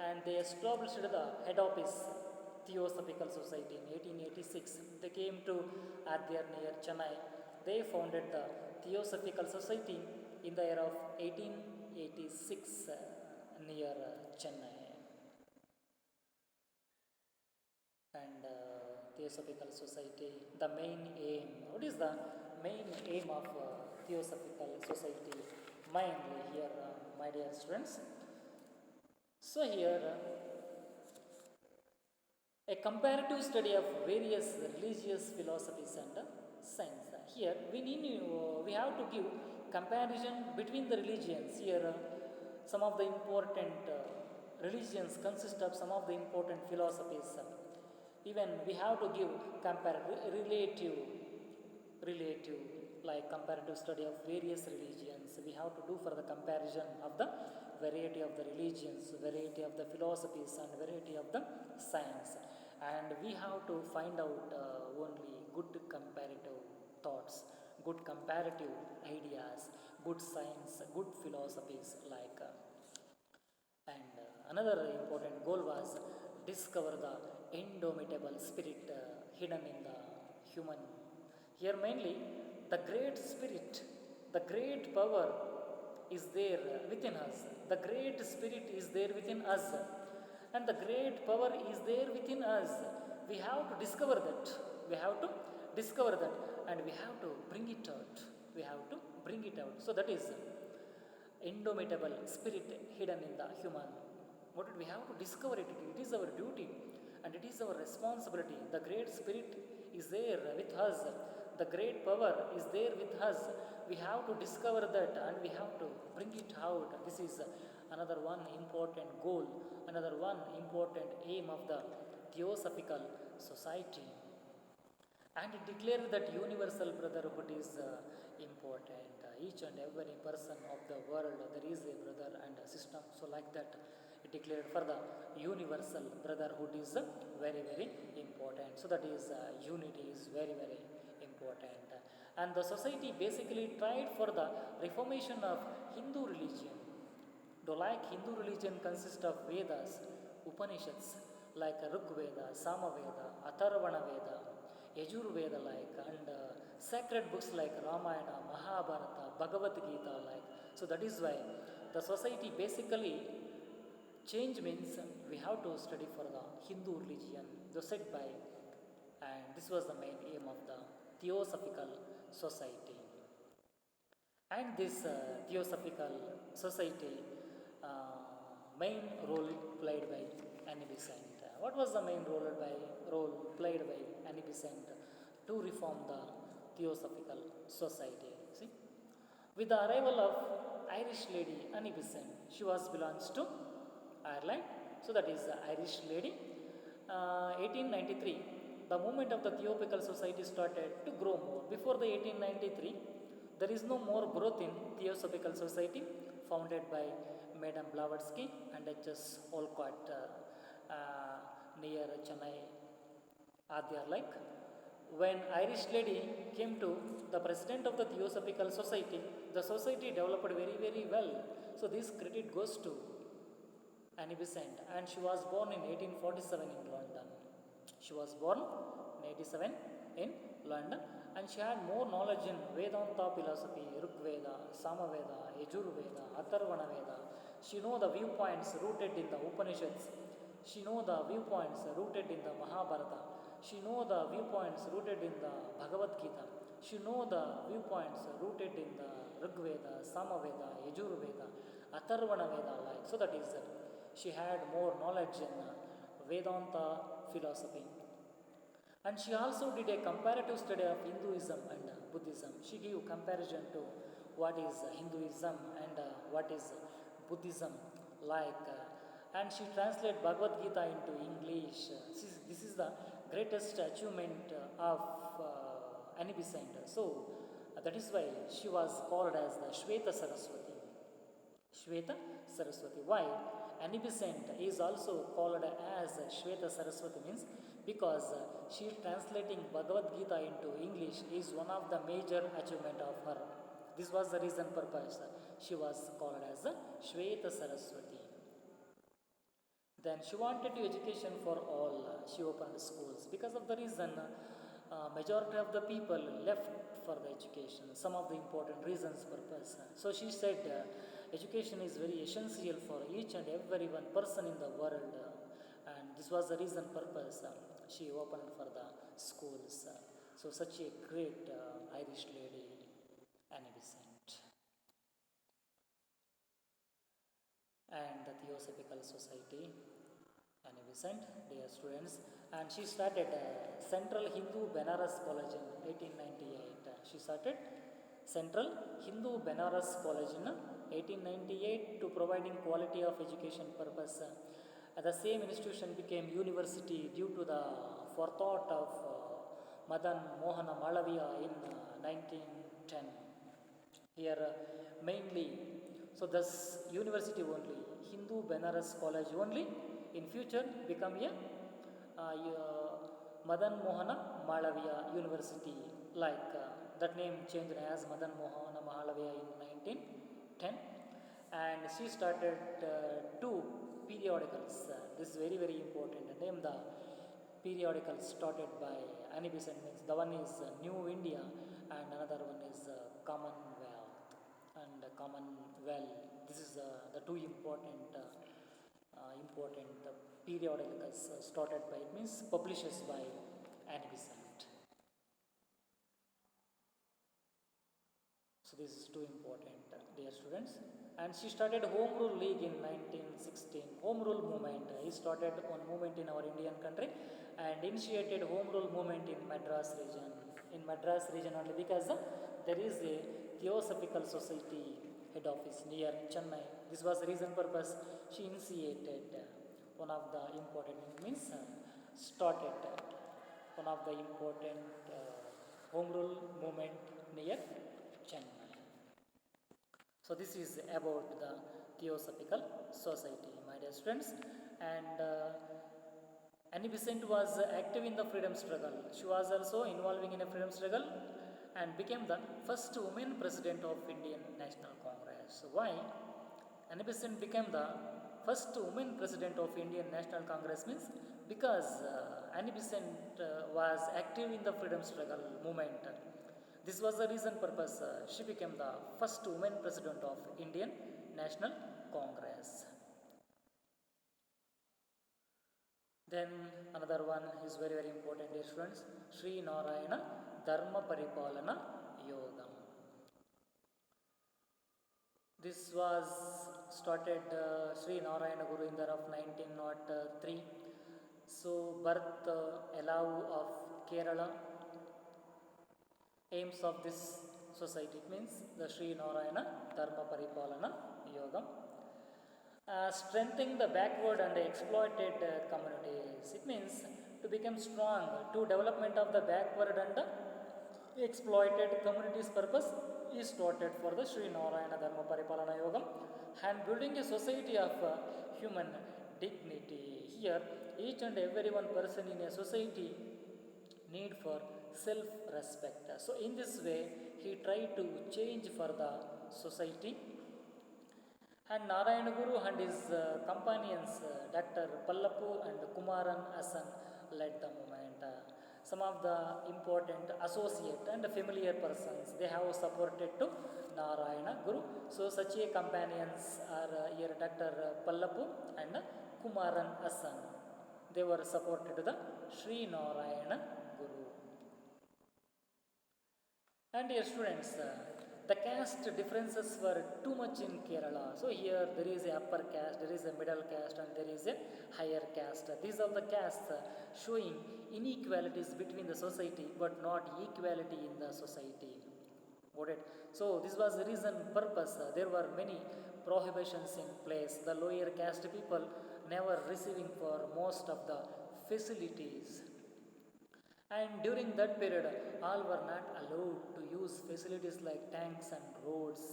and they established the head office Theosophical Society in 1886. They came to Adyar near Chennai. They founded the Theosophical Society in the year of 1886 near Chennai. And Theosophical Society, the main aim, what is the main aim of Theosophical Society? Mainly here, my dear students. So here, a comparative study of various religious philosophies and science. Here we have to give comparison between the religions. Here some of the important religions consist of some of the important philosophies. Even we have to give relative like comparative study of various religions. We have to do for the comparison of the variety of the religions, variety of the philosophies and variety of the science. And we have to find out only good comparative thoughts, good comparative ideas, good science, good philosophies like and another important goal was discover the indomitable spirit hidden in the human. Here mainly the great spirit, the great power is there within us. The great spirit is there within us. And the great power is there within us. We have to discover that. We have to discover that and we have to bring it out. We have to bring it out. So that is indomitable spirit hidden in the human. What we have to discover it. It is our duty and it is our responsibility. The great spirit is there with us. The great power is there with us. We have to discover that and we have to bring it out. This is another one important goal, another one important aim of the Theosophical Society. And it declares that universal brotherhood is important. Each and every person of the world, there is a brother and a sister. So like that, it declared for the universal brotherhood is very, very important. So that is unity is very, very important. And the society basically tried for the reformation of Hindu religion. Though like Hindu religion consists of Vedas, Upanishads, like Rig Veda, Sama Veda, Atharvana Veda, Yajur Veda like, and sacred books like Ramayana, Mahabharata, Bhagavad Gita like. So that is why the society basically change means we have to study for the Hindu religion, though said by, and this was the main aim of the Theosophical Society. And this Theosophical Society main role played by Annie Besant. What was the main role played by Annie Besant to reform the Theosophical Society? See, with the arrival of Irish lady Annie Besant, she belongs to Ireland, so that is the Irish lady. 1893, the movement of the Theosophical Society started to grow more. Before the 1893, there is no more growth in Theosophical Society, founded by Madame Blavatsky and H.S. Olcott near Chennai, Adyar like. When Irish lady came to the president of the Theosophical Society, the society developed very, very well. So this credit goes to Annie Besant, and she was born in 1847 in London. She was born in 87 in London, and she had more knowledge in Vedanta philosophy, Rig Veda, Samaveda, Yajurveda, Atharvana Veda. She know the viewpoints rooted in the Upanishads. She know the viewpoints rooted in the Mahabharata. She know the viewpoints rooted in the Bhagavad Gita. She know the viewpoints rooted in the Rig Veda, Samaveda, Yajurveda, Atharvana Veda. Like so, that is she had more knowledge in Vedanta philosophy. And she also did a comparative study of Hinduism and Buddhism. She gave comparison to what is Hinduism and what is Buddhism like. And she translated Bhagavad Gita into English. This is the greatest achievement of Annie Besant. So that is why she was called as the Shweta Saraswati. Shweta Saraswati. Why? Annie Besant is also called as Shweta Saraswati means because she translating Bhagavad Gita into English is one of the major achievement of her. This was the reason purpose she was called as Shweta Saraswati. Then she wanted education for all. She opened schools. Because of the reason, majority of the people left for the education. Some of the important reasons purpose. So she said, education is very essential for each and every one person in the world. And this was the reason purpose she opened for the schools. So such a great Irish lady, Annie Besant. And the Theosophical Society, Annie Besant, dear students, and she started Central Hindu Benares College in 1898. She started Central Hindu Benares College in 1898 to providing quality of education purpose. The same institution became university due to the forethought of Madan Mohana Malaviya in 1910. Here mainly, so thus university only, Hindu Benares College only in future become a Madan Mohana Malaviya University, like that name changed as Madan Mohana Malaviya in 1910. And she started two periodicals. This is very, very important. Name the periodicals started by Annie Besant. The one is New India and another one is Commonwealth and Commonwealth. This is the two important periodicals started by, it means publishes by Annie Besant. So this is too important, dear students. And she started Home Rule League in 1916. Home Rule movement. He started one movement in our Indian country and initiated Home Rule movement in Madras region. In Madras region only because there is a Theosophical Society head office near Chennai. This was the reason purpose she initiated one of the important means started one of the important Home Rule movement near Chennai. So this is about the Theosophical Society, my dear students. And Annie Besant was active in the freedom struggle. She was also involving in a freedom struggle and became the first woman president of Indian National Congress. Why? Annie Besant became the first woman president of Indian National Congress means because Annie Besant was active in the freedom struggle movement. This was the reason purpose she became the first woman president of Indian National Congress. Then another one is very, very important, dear students. Sri Narayana Dharma Paripalana Yogam. This was started Sri Narayana Guru in the year of 1903. So birth allow of Kerala. Aims of this society, it means the Sri Narayana Dharma Paripalana Yogam. Strengthening the backward and exploited communities. It means to become strong to development of the backward and exploited communities purpose is started for the Sri Narayana Dharma Paripalana Yogam and building a society of human dignity. Here each and every one person in a society need for self-respect. So in this way, he tried to change for the society. And Narayana Guru and his companions, Dr. Pallappu and Kumaran Hassan, led the movement. Some of the important associate and familiar persons, they have supported to Narayana Guru. So such a companions are here Dr. Pallappu and Kumaran Hassan. They were supported to the Sri Narayana Guru. And dear students, the caste differences were too much in Kerala. So here there is a upper caste, there is a middle caste, and there is a higher caste. These are the castes showing inequalities between the society, but not equality in the society. Got it? So this was the reason purpose. There were many prohibitions in place. The lower caste people never receiving for most of the facilities. And during that period, all were not allowed to use facilities like tanks and roads.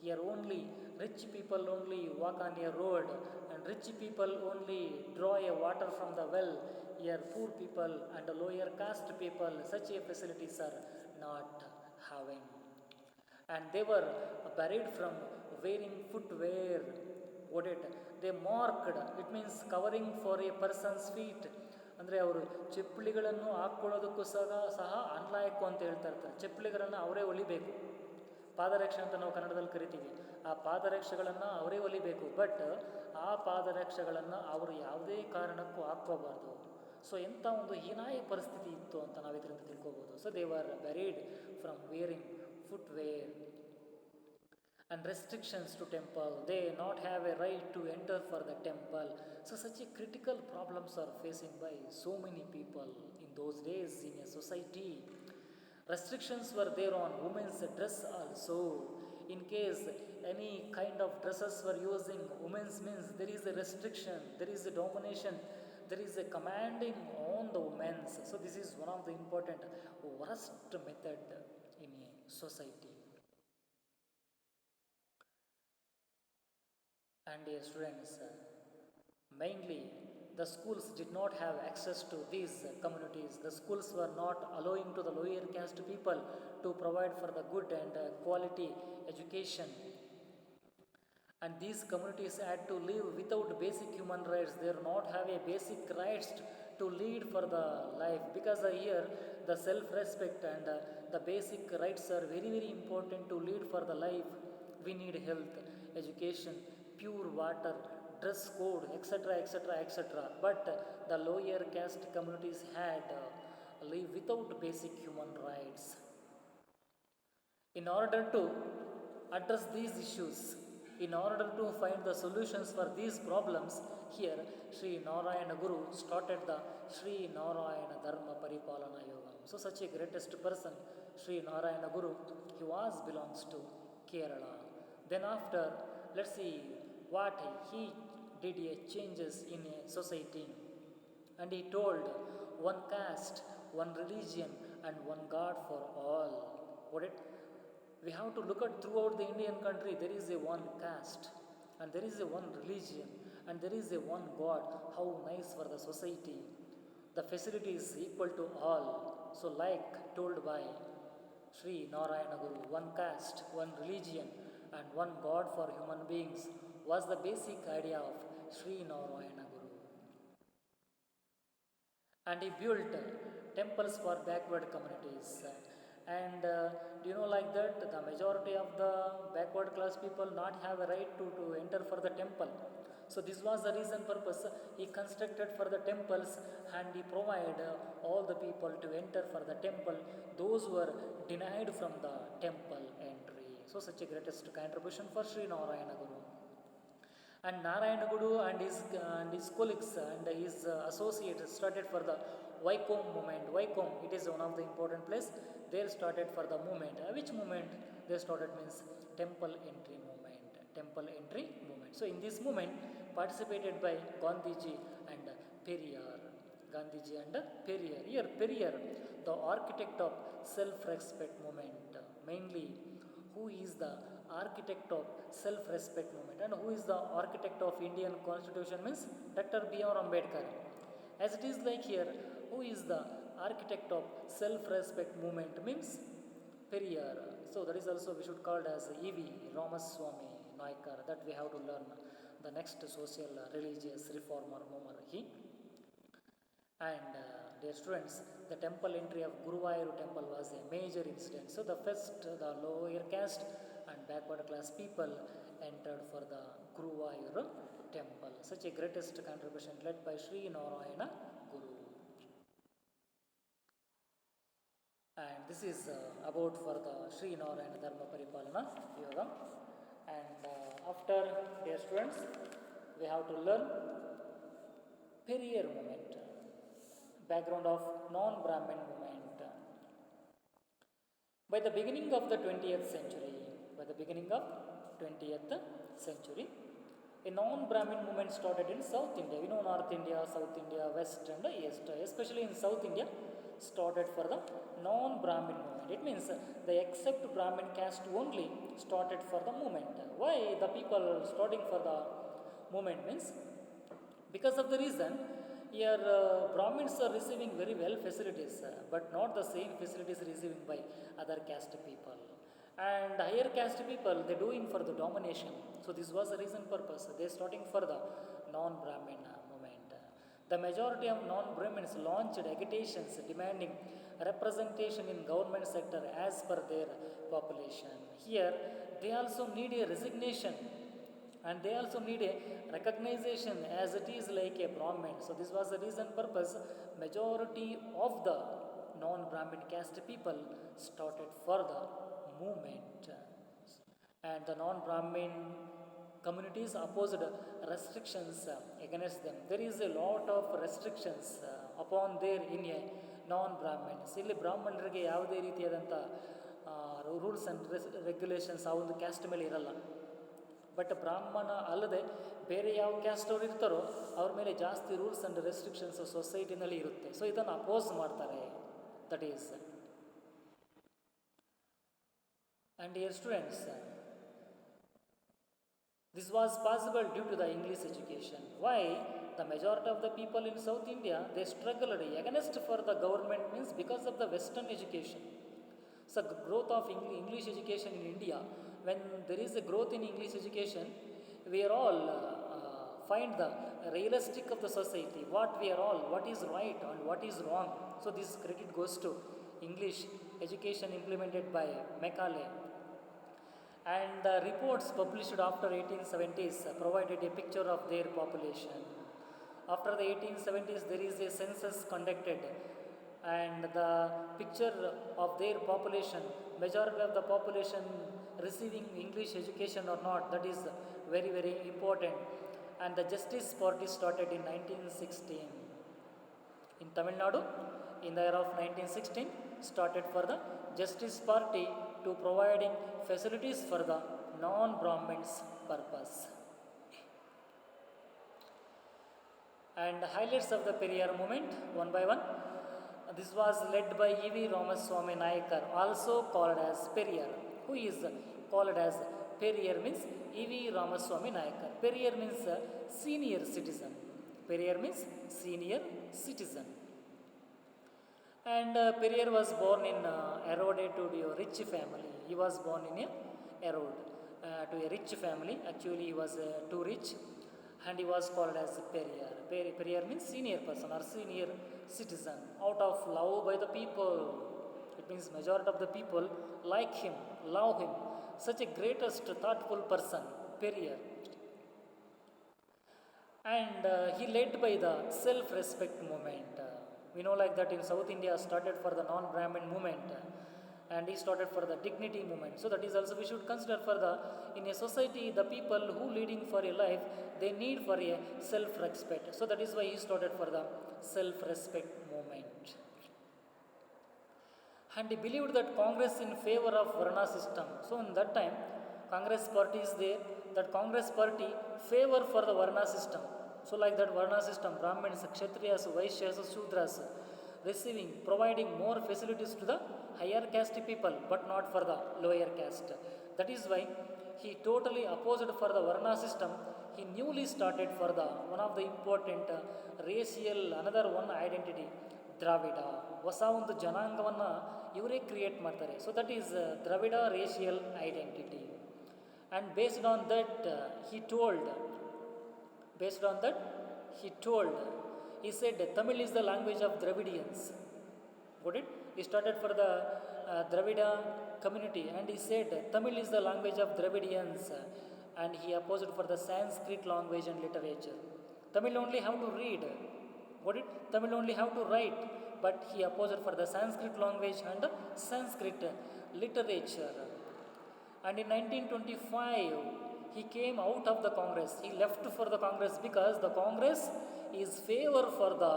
Here only rich people only walk on a road, and rich people only draw a water from the well. Here poor people and lower caste people, such a facilities are not having. And they were buried from wearing footwear. What it? They marked, it means covering for a person's feet. ಅಂದರೆ ಅವರು ಚಪ್ಪಲಿಗಳನ್ನು ಹಾಕ್ಕೊಳ್ಳೋದಕ್ಕೂ ಸಹ ಅನ್ಲಾಯಕು ಅಂತ ಹೇಳ್ತಾ ಇರ್ತಾರೆ. ಚಪ್ಪಲಿಗಳನ್ನು ಅವರೇ ಹೊಲಿಬೇಕು. ಪಾದರಕ್ಷೆ ಅಂತ ನಾವು ಕನ್ನಡದಲ್ಲಿ ಕರಿತೀವಿ. ಆ ಪಾದರಕ್ಷೆಗಳನ್ನು ಅವರೇ ಹೊಲಿಬೇಕು. ಬಟ್ ಆ ಪಾದರಕ್ಷೆಗಳನ್ನು ಅವರು ಯಾವುದೇ ಕಾರಣಕ್ಕೂ ಹಾಕ್ಕೋಬಾರ್ದು. ಸೊ ಎಂಥ ಒಂದು ಹೀನಾಯ ಪರಿಸ್ಥಿತಿ ಇತ್ತು ಅಂತ ನಾವು ಇದರಿಂದ ತಿಳ್ಕೊಬೋದು. So they were barred from wearing footwear. And restrictions to temple, they not have a right to enter for the temple. So such a critical problems are facing by so many people in those days in a society. Restrictions were there on women's dress also. In case any kind of dresses were using women's, means there is a restriction, there is a domination, there is a commanding on the women's. So this is one of the important worst method in a society. And dear students, mainly the schools did not have access to these communities. The schools were not allowing to the lower caste people to provide for the good and quality education. And these communities had to live without basic human rights. They do not have a basic rights to lead for the life, because here the self-respect and the basic rights are very very important to lead for the life. We need health, education, pure water, dress code, etc., etc., etc. But the lower caste communities had live without basic human rights. In order to address these issues, in order to find the solutions for these problems, here Sri Narayana Guru started the Sri Narayana Dharma Paripalana Yoga. So such a greatest person, Sri Narayana Guru, he belongs to Kerala. Then after, let's see what he did a changes in a society. And he told one caste, one religion, and one God for all. What it? We have to look at throughout the Indian country, there is a one caste, and there is a one religion, and there is a one God. How nice for the society. The facility is equal to all. So like told by Sri Narayana Guru, one caste, one religion, and one God for human beings was the basic idea of Sri Narayana Guru. And he built temples for backward communities. And do you know like that the majority of the backward class people not have a right to enter for the temple. So this was the reason purpose he constructed for the temples, and he provided all the people to enter for the temple, those were denied from the temple entry. So such a greatest contribution for Sri Narayana Guru. And Narayana Guru and his colleagues and his associates started for the Vaikom movement. Vaikom, it is one of the important place. They started for the movement. Which movement they started means temple entry movement. Temple entry movement. So in this movement participated by Gandhiji and Periyar. Gandhiji and Periyar. Here Periyar, the architect of self-respect movement. Mainly, who is the architect of self-respect movement and who is the architect of Indian Constitution means Dr. B.R. Ambedkar. As it is like here, who is the architect of self-respect movement means Periyar. So that is also we should call it as E.V. Ramaswamy Naikar, that we have to learn the next social religious reformer monarchy. And dear students, the temple entry of Guruvayur temple was a major incident. So the first, the lower caste and backward class people entered for the Guruvayur temple. Such a greatest contribution led by Sri Narayana Guru. And this is about for the Sri Narayana Dharma Paripalana Yoga. And after, dear students, we have to learn Periyar movement, background of non-Brahmin movement. By the beginning of the 20th century, a non-Brahmin movement started in South India. We know North India, South India, West and East. Especially in South India, started for the non-Brahmin movement. It means the except Brahmin caste only started for the movement. Why the people starting for the movement means? Because of the reason, here Brahmins are receiving very well facilities, but not the same facilities receiving by other caste people. And higher caste people, they doing for the domination. So this was the reason purpose. They starting for the non-Brahmin movement. The majority of non-Brahmins launched agitations demanding representation in government sector as per their population. Here, they also need a resignation and they also need a recognition as it is like a Brahmin. So this was the reason purpose majority of the non-Brahmin caste people started for the movement. And the non-Brahmin communities opposed restrictions against them. There is a lot of restrictions upon their in a non-Brahmins. ಇಲ್ಲಿ ಬ್ರಾಹ್ಮಣರಿಗೆ ಯಾವುದೇ ರೀತಿಯಾದಂಥ rules and regulations ಆ ಒಂದು caste ಮೇಲೆ ಇರಲ್ಲ. But ಬ್ರಾಹ್ಮಣ ಅಲ್ಲದೆ ಬೇರೆ ಯಾವ ಕ್ಯಾಸ್ಟ್ ಅವ್ರು ಇರ್ತಾರೋ ಅವ್ರ ಮೇಲೆ ಜಾಸ್ತಿ ರೂಲ್ಸ್ ಆ್ಯಂಡ್ ರೆಸ್ಟ್ರಿಕ್ಷನ್ಸ್ ಸೊಸೈಟಿನಲ್ಲಿ ಇರುತ್ತೆ. ಸೊ ಇದನ್ನು ಅಪೋಸ್ ಮಾಡ್ತಾರೆ. That is and dear students, this was possible due to the English education. Why? The majority of the people in South India, they struggled against for the government means because of the Western education. So growth of English education in India, when there is a growth in English education, we are all find the realistic of the society, what we are all, what is right and what is wrong. So this credit goes to English education implemented by Macaulay. And the reports published after 1870s provided a picture of their population. After the 1870s, there is a census conducted and the picture of their population, majority of the population receiving English education or not, that is very, very important. And the Justice Party started in 1916. In Tamil Nadu, in the year of 1916, started for the Justice Party to providing facilities for the non-Brahmins purpose. And highlights of the Periyar movement, one by one. This was led by E.V. Ramaswamy Naikar, also called as Periyar. Who is called as Periyar means E.V. Ramaswamy Naikar. Periyar means senior citizen. Periyar means senior citizen. And Periyar was born in Erode to a rich family. He was born in Erode to a rich family. Actually, he was too rich and he was called as Periyar. Periyar means senior person or senior citizen. Out of love by the people. It means majority of the people like him, love him. Such a greatest thoughtful person, Periyar. And he led by the self-respect movement. We know like that in South India started for the non-Brahmin movement and he started for the dignity movement. So that is also we should consider for the, in a society, the people who leading for a life, they need for a self-respect. So that is why he started for the self-respect movement. And he believed that Congress in favor of Varna system. So in that time, Congress party is there, that Congress party favor for the Varna system. So like that Varna system, Brahmins, Kshatriyas, Vaishyas, Shudras, receiving, providing more facilities to the higher caste people, but not for the lower caste. That is why he totally opposed for the Varna system. He newly started for the one of the important racial, another one identity, ದ್ರಾವಿಡ, ಹೊಸ ಒಂದು ಜನಾಂಗವನ್ನು ಇವರೇ create ಮಾಡ್ತಾರೆ. So that is Dravida racial identity. And based on that he said Tamil is the language of Dravidians. Got it? He started for the Dravida community and he said Tamil is the language of Dravidians, and he opposed for the Sanskrit language and literature. Tamil only have to read, got it? Tamil only have to write, but he opposed for the Sanskrit language and Sanskrit literature. And in 1925 he came out of the Congress. He left for the Congress because the Congress is favor for the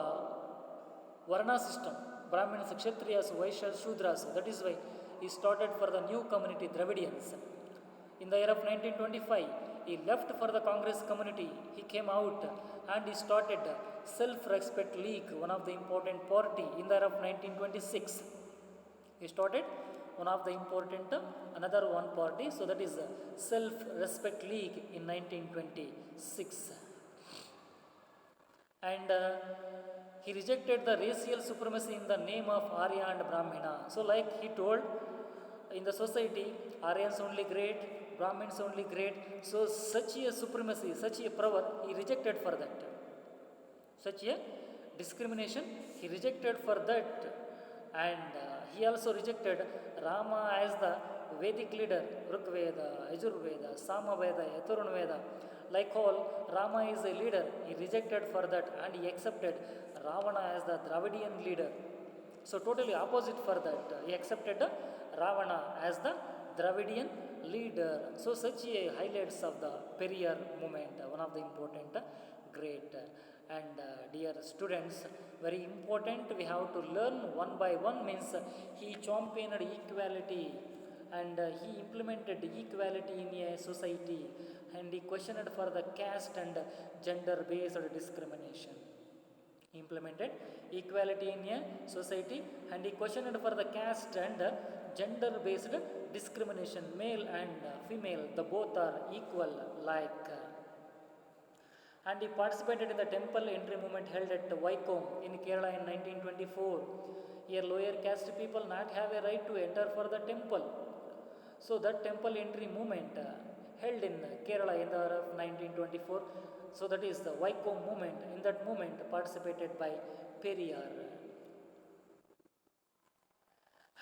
Varna system, Brahmins, Kshatriyas, Vaishyas, Shudras. That is why he started for the new community, Dravidians. In the year of 1925, he left for the Congress community. He came out and he started Self-Respect League, one of the important party. In the year of 1926, he started one of the important another one party. So that is Self-Respect League in 1926. And he rejected the racial supremacy in the name of Arya and Brahmana. So like he told, in the society, Aryans only great, Brahmins only great. So such a supremacy, such a power, he rejected for that. Such a discrimination, he rejected for that. And he also rejected Rama as the Vedic leader, Rigveda, Yajurveda, Samaveda, Yathurveda. Like all, Rama is a leader. He rejected for that and he accepted Ravana as the Dravidian leader. So totally opposite for that. He accepted Ravana as the Dravidian leader. So such a highlights of the Periyar movement, one of the important great. And dear students, very important, we have to learn one by one. Means he championed equality and he implemented equality in a society, and he questioned for the caste and gender based discrimination. He implemented equality in a society and he questioned for the caste and gender based discrimination. Male and female, the both are equal like. And he participated in the temple entry movement held at Vaikom in Kerala in 1924. Here lower caste people not have a right to enter for the temple. So that temple entry movement held in Kerala in the year of 1924. So that is the Vaikom movement. In that movement participated by Periyar.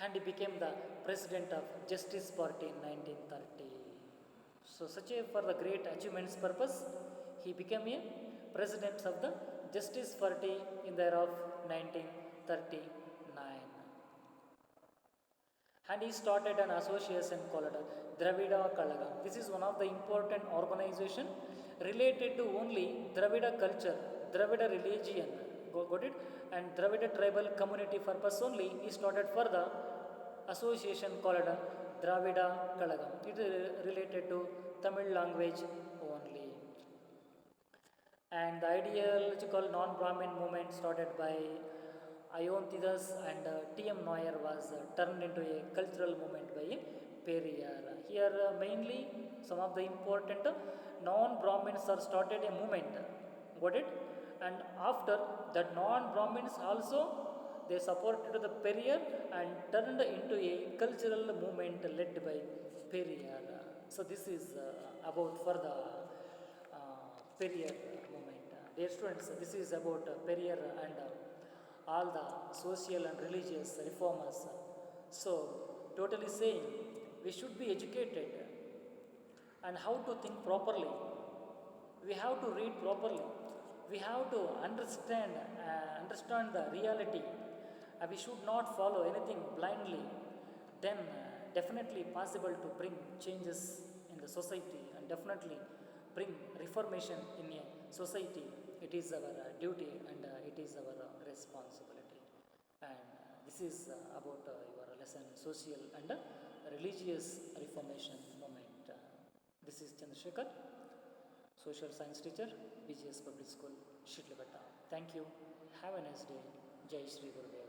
And he became the president of Justice Party in 1930. So such a for the great achievements purpose, he became a president of the Justice Party in the year of 1939. And he started an association called Dravida Kalaga. This is one of the important organization related to only Dravida culture, Dravida religion, got it? And Dravida tribal community purpose only. He started for the association called Dravida Kalagam. It is related to Tamil language only. And the ideological non-Brahmin movement started by Ionthidas and T.M. Noyer was turned into a cultural movement by Periyar. Here mainly some of the important non-Brahmins are started a movement, got it? And after that non-Brahmins also they supported the Periyar and turned into a cultural movement led by Periyar. So this is about for the Periyar movement. Dear students, this is about Periyar and all the social and religious reformers. So totally saying we should be educated and how to think properly. We have to read properly. We have to understand the reality. We should not follow anything blindly. Then definitely possible to bring changes in the society and definitely bring reformation in a society. It is our duty and it is our responsibility. And this is about your lesson, social and religious reformation movement. This is Chandrasekhar, social science teacher, BGS Public School, Shitlaghatta. Thank you. Have a nice day. Jai Shri Gurudev.